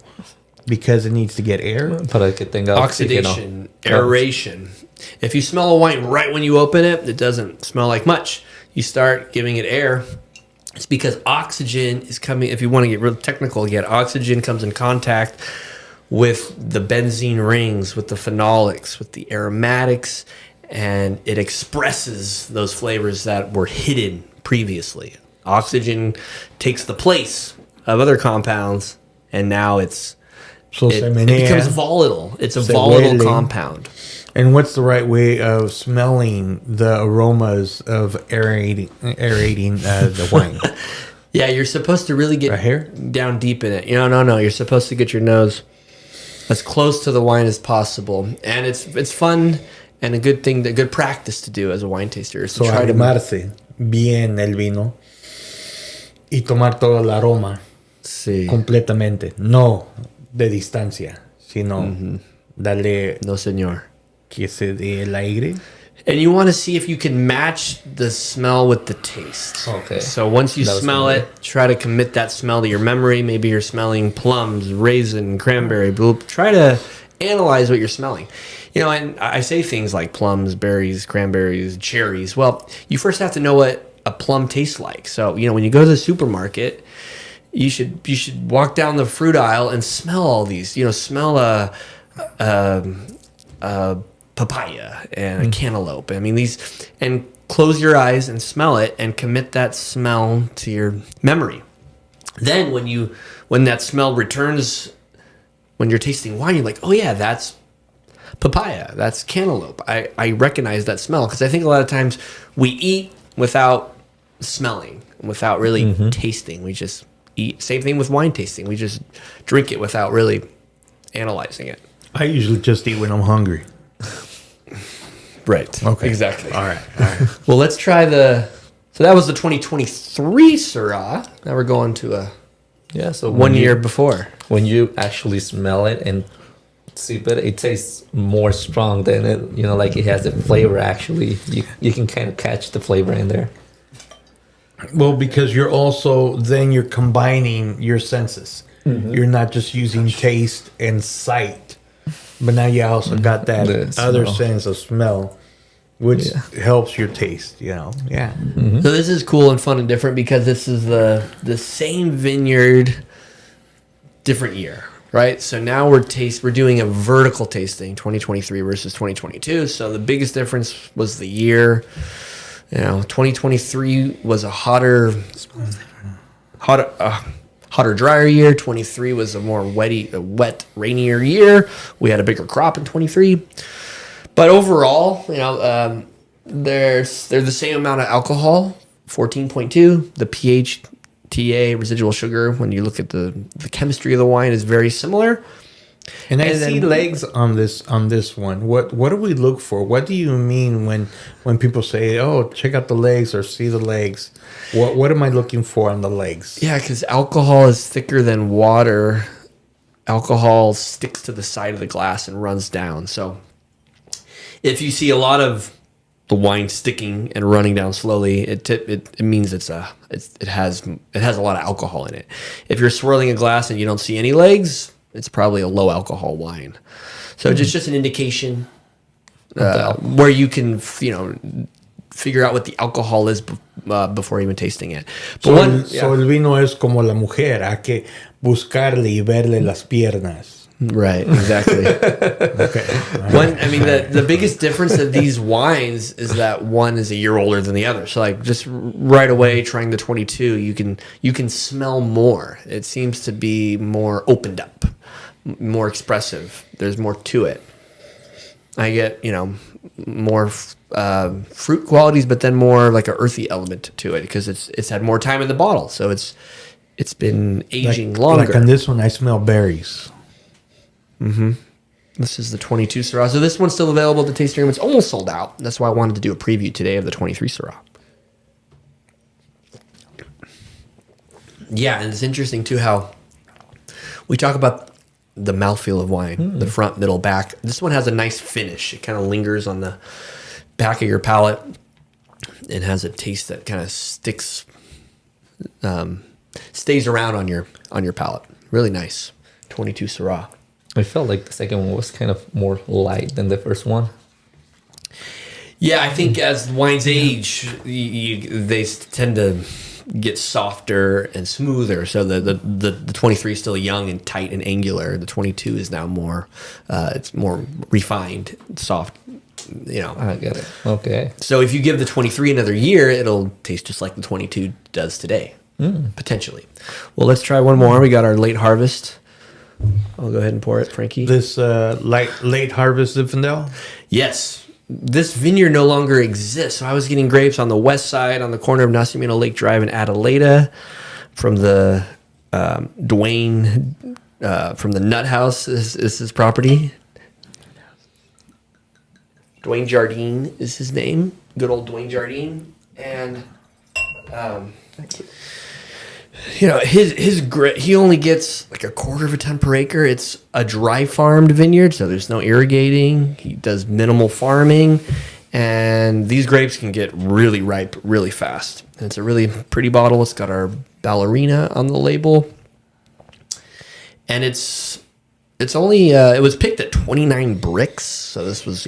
Because it needs to get air? Para que tenga oxidation, aeration. If you smell a wine right when you open it, it doesn't smell like much. You start giving it air. It's because oxygen is coming. If you want to get real technical, oxygen comes in contact with the benzene rings, with the phenolics, with the aromatics, and it expresses those flavors that were hidden previously. Oxygen takes the place of other compounds, and now it becomes volatile. It's a volatile compound. And what's the right way of smelling the aromas of aerating the wine? Yeah, you're supposed to really get Right here? down deep in it. No. You're supposed to get your nose as close to the wine as possible, and it's fun and a good practice to do as a wine taster. Is to So try to arrimarse bien el vino y tomar todo el aroma see. completamente, no de distancia, sino darle No, señor. que se dé el aire. And you want to see if you can match the smell with the taste. Okay. So once you That was smell good. it, try to commit that smell to your memory. Maybe you're smelling plums, raisin, cranberry, blue. Try to analyze what you're smelling. And I say things like plums, berries, cranberries, cherries. Well, you first have to know what a plum tastes like. So, when you go to the supermarket, you should walk down the fruit aisle and smell all these. Smell a papaya and a cantaloupe. I mean, and close your eyes and smell it and commit that smell to your memory. Then when that smell returns, when you're tasting wine, you're like, oh yeah, that's papaya, that's cantaloupe. I recognize that smell, because I think a lot of times we eat without smelling, without really tasting. We just eat. Same thing with wine tasting. We just drink it without really analyzing it. I usually just eat when I'm hungry. Right. Okay. Exactly. All right. Well, let's try so that was the 2023 Syrah. Now we're going to So one year before. when you actually smell it and sip it, it tastes more strong than it. Like it has the flavor. Actually, you can kind of catch the flavor in there. Well, because you're combining your senses. You're not just using taste and sight, but now you also got that The other smell. sense of smell, which helps your taste. Yeah. So this is cool and fun and different, because this is the same vineyard, different year, right? So now we're doing a vertical tasting, 2023 versus 2022. So the biggest difference was the year. 2023 was a hotter, drier year. 23 was a more wet, rainier year. We had a bigger crop in 23. But overall, they're the same amount of alcohol, 14.2. The pH, TA, residual sugar, when you look at the chemistry of the wine, is very similar. And I And see then- legs on this one. What do we look for? What do you mean when people say, "Oh, check out the legs" or "see the legs"? What am I looking for on the legs? Yeah, because alcohol is thicker than water. Alcohol sticks to the side of the glass and runs down. So if you see a lot of the wine sticking and running down slowly, it means it has a lot of alcohol in it. If you're swirling a glass and you don't see any legs, it's probably a low alcohol wine. So it's just an indication where you can figure out what the alcohol is before even tasting it. But So el vino es como la mujer, hay que buscarle y verle las piernas. right, exactly. Okay. The biggest difference of these wines is that one is a year older than the other. So like just right away trying the 22, you can smell more. It seems to be more opened up, more expressive. There's more to it. I get, more fruit qualities, but then more like an earthy element to it, because it's had more time in the bottle. So it's been aging longer. Like on this one, I smell berries. This is the 22 Syrah. So this one's still available at the tasting room. It's almost sold out. That's why I wanted to do a preview today of the 23 Syrah. Yeah, and it's interesting too how we talk about the mouthfeel of wine, the front, middle, back. This one has a nice finish. It kind of lingers on the back of your palate. It has a taste that kind of sticks, stays around on your palate. Really nice. 22 Syrah. I felt like the second one was kind of more light than the first one. Yeah, I think as wines age, they tend to get softer and smoother. So the 23 is still young and tight and angular. The 22 is now more, it's more refined, soft. I get it. Okay. So if you give the 23 another year, it'll taste just like the 22 does today, potentially. Well, let's try one more. We got our late harvest I'll go ahead and pour it, Frankie. This late harvest Zinfandel? Yes. This vineyard no longer exists. So I was getting grapes on the west side, on the corner of Nacimiento Lake Drive in Adelaida, from the Dwayne, from the Nut House is his property. Dwayne Jardine is his name. Good old Dwayne Jardine. And, he only gets like a quarter of a ton per acre. It's a dry farmed vineyard, so there's no irrigating. He does minimal farming. And these grapes can get really ripe really fast. And it's a really pretty bottle. It's got our ballerina on the label. And it's only, it was picked at 29 bricks. So this was,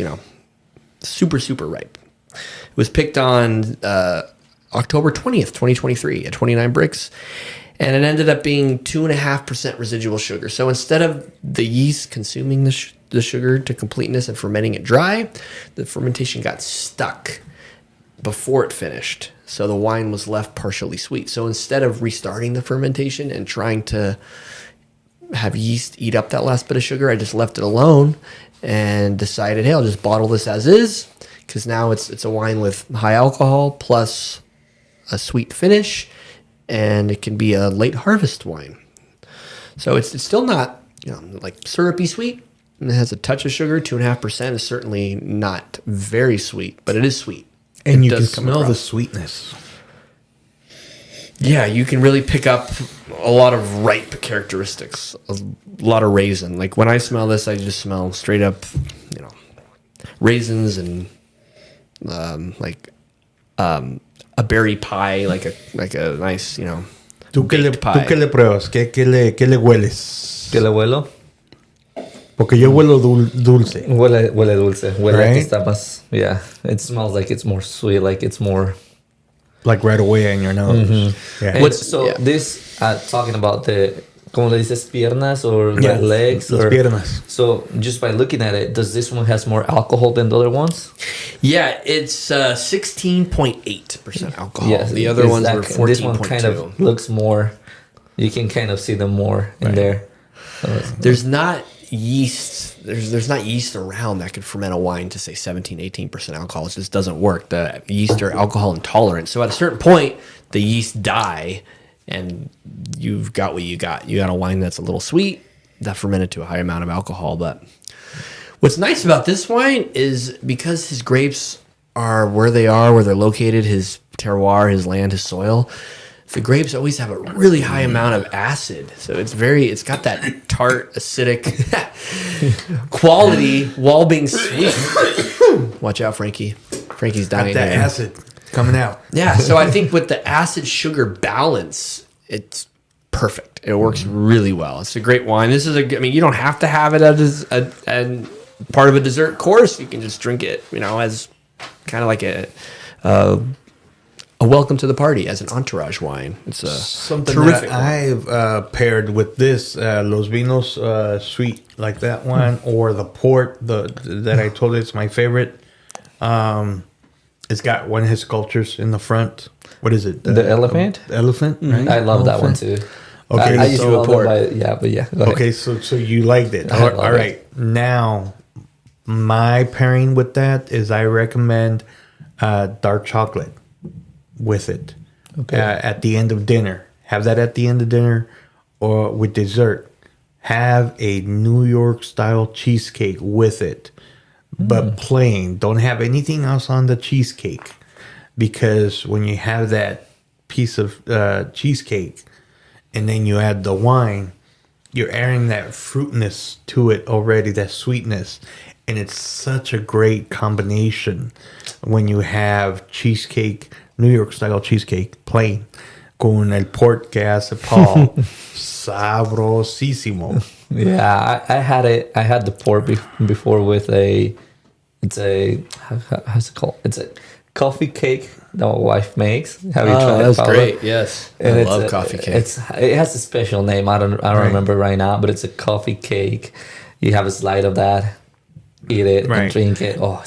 super, super ripe. It was picked on October 20th, 2023 at 29 bricks. And it ended up being 2.5% residual sugar. So instead of the yeast consuming the sugar to completeness and fermenting it dry, the fermentation got stuck before it finished. So the wine was left partially sweet. So instead of restarting the fermentation and trying to have yeast eat up that last bit of sugar, I just left it alone and decided, hey, I'll just bottle this as is, because now it's a wine with high alcohol plus a sweet finish, and it can be a late harvest wine. So it's still not like syrupy sweet, and it has a touch of sugar. 2.5% is certainly not very sweet, but it is sweet. And it you can smell the sweetness. Yeah, you can really pick up a lot of ripe characteristics, a lot of raisin. Like when I smell this, I just smell straight up, raisins and a berry pie, like a nice, ¿Tú qué pie. le pruebas? ¿Qué le hueles? ¿Qué le huelo? Porque yo huelo dulce. Huele dulce. Huele Right? que está más. Yeah, it smells like it's more sweet, like it's more. Like right away in your nose. Mm-hmm. Yeah. And this talking about the, como le dices, piernas or Yeah, legs? las piernas. So just by looking at it, does this one has more alcohol than the other ones? Yeah, it's 16.8% alcohol. Yes, the other ones were 14.2. This one kind of looks more. You can kind of see them more in there. There's not yeast. There's not yeast around that could ferment a wine to say 17-18% alcohol. It just doesn't work. The yeast are alcohol intolerant. So at a certain point, the yeast die, and you've got what you got. You got a wine that's a little sweet that fermented to a high amount of alcohol. But what's nice about this wine is because his grapes are where they are, where they're located, his terroir, his land, his soil. The grapes always have a really high amount of acid. So it's got that tart, acidic quality while being sweet. Watch out, Frankie. Frankie's dying. Got that acid coming out. Yeah, so I think with the acid-sugar balance, it's perfect. It works really well. It's a great wine. This is you don't have to have it as a part of a dessert course. You can just drink it, as kind of like a welcome to the party, as an entourage wine. It's a something terrific that I've paired with this Los Vinos sweet like that one, or the port that I told you it's my favorite. It's got one of his sculptures in the front. What is it? The elephant? Elephant, right? I love that one too. Okay, I used to love port. it, but yeah. Go ahead. Okay, so you liked it. I love All right. Now, my pairing with that is I recommend dark chocolate with it. Okay. At the end of dinner. Have that at the end of dinner or with dessert. Have a New York style cheesecake with it, but plain. Don't have anything else on the cheesecake, because when you have that piece of cheesecake and then you add the wine, you're adding that fruitness to it already, that sweetness. And it's such a great combination when you have cheesecake, New York style cheesecake, plain, con el port que hace Paul. Sabrosísimo. Yeah, I had it. I had the port before with how's it called? It's a coffee cake that my wife makes. Have you tried it? That's Paolo? great. Yes, And I it's love coffee cake. It has a special name. I don't remember right now, but it's a coffee cake. You have a slide of that, eat it, and Right. drink it. Oh,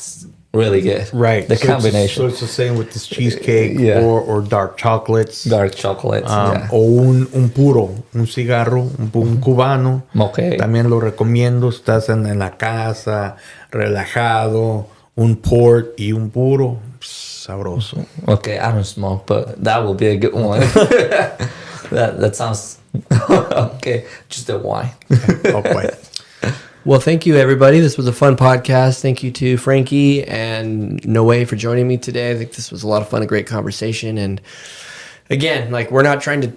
really good. Right. The So combination. It's the same with this cheesecake Yeah. or dark chocolates. Dark chocolates. Yeah. O un puro, un cigarro, un cubano. Okay. También lo recomiendo. Estás en la casa, relajado, un port y un puro. Sabroso. Okay, I don't smoke, but that will be a good one. that sounds okay. Just a wine. Oh, boy. Well, thank you, everybody. This was a fun podcast. Thank you to Frankie and Noe for joining me today. I think this was a lot of fun, a great conversation. And again, like we're not trying to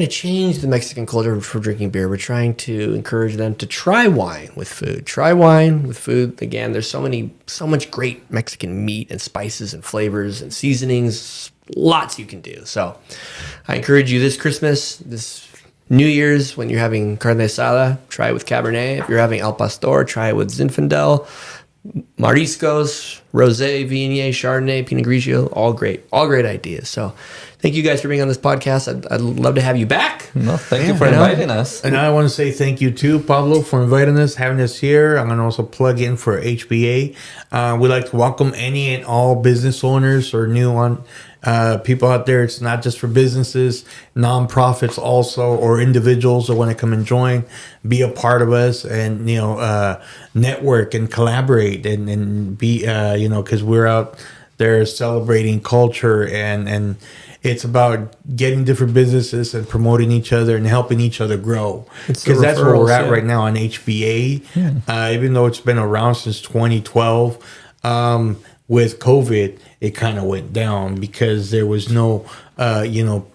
change the Mexican culture for drinking beer. We're trying to encourage them to try wine with food. Try wine with food. Again, there's so much great Mexican meat and spices and flavors and seasonings. Lots you can do. So I encourage you this Christmas, this New Year's, when you're having carne asada, try it with Cabernet. If you're having El Pastor, try it with Zinfandel. Mariscos, Rosé, Viognier, Chardonnay, Pinot Grigio, all great ideas. So thank you guys for being on this podcast. I'd love to have you back. No, thank you for inviting us. And I want to say thank you too, Pablo, for inviting us, having us here. I'm going to also plug in for HBA. We'd like to welcome any and all business owners or new people out there. It's not just for businesses, nonprofits also, or individuals that want to come and join, be a part of us, and network and collaborate and be because we're out there celebrating culture and it's about getting different businesses and promoting each other and helping each other grow. Because that's where we're at right now on HBA. Even though it's been around since 2012, with COVID, it kind of went down because there was no,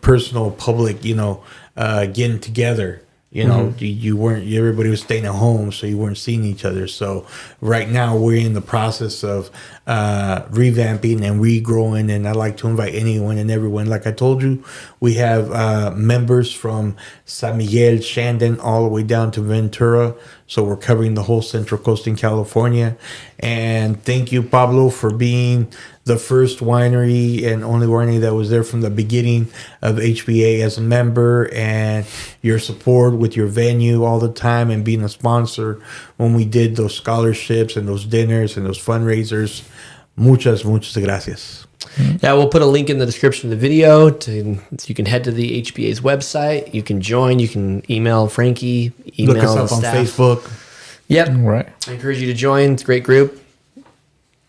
personal public, getting together. You weren't. Everybody was staying at home, so you weren't seeing each other. So right now we're in the process of revamping and regrowing, and I'd like to invite anyone and everyone. Like I told you, we have members from San Miguel, Shandon, all the way down to Ventura. So we're covering the whole Central Coast in California. And thank you, Pablo, for being the first winery and only winery that was there from the beginning of HBA as a member, and your support with your venue all the time and being a sponsor when we did those scholarships and those dinners and those fundraisers. Muchas gracias. Yeah, we'll put a link in the description of the video so you can head to the HBA's website. You can join. You can email Frankie. Email Look us up on Facebook. Yep. Right. I encourage you to join. It's a great group.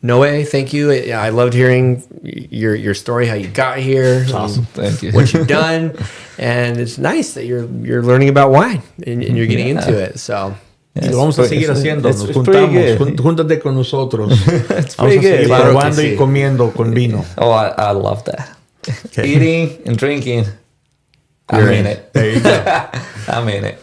Noe, thank you. I loved hearing your story, how you got here. Awesome. Thank you. What you've done. And it's nice that you're learning about wine and you're getting into it. So Y lo vamos a seguir haciendo. Nos juntamos. Júntate con nosotros. It's pretty good. Probando y comiendo con vino. Oh, I love that. Okay. Eating and drinking. I mean it. There you go. I mean it.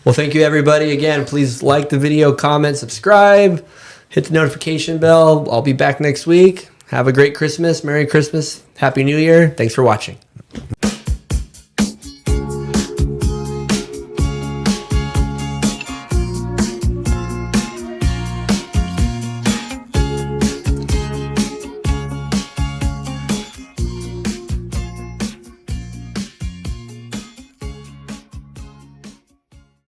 Well, thank you, everybody. Again, please like the video, comment, subscribe, hit the notification bell. I'll be back next week. Have a great Christmas. Merry Christmas. Happy New Year. Thanks for watching.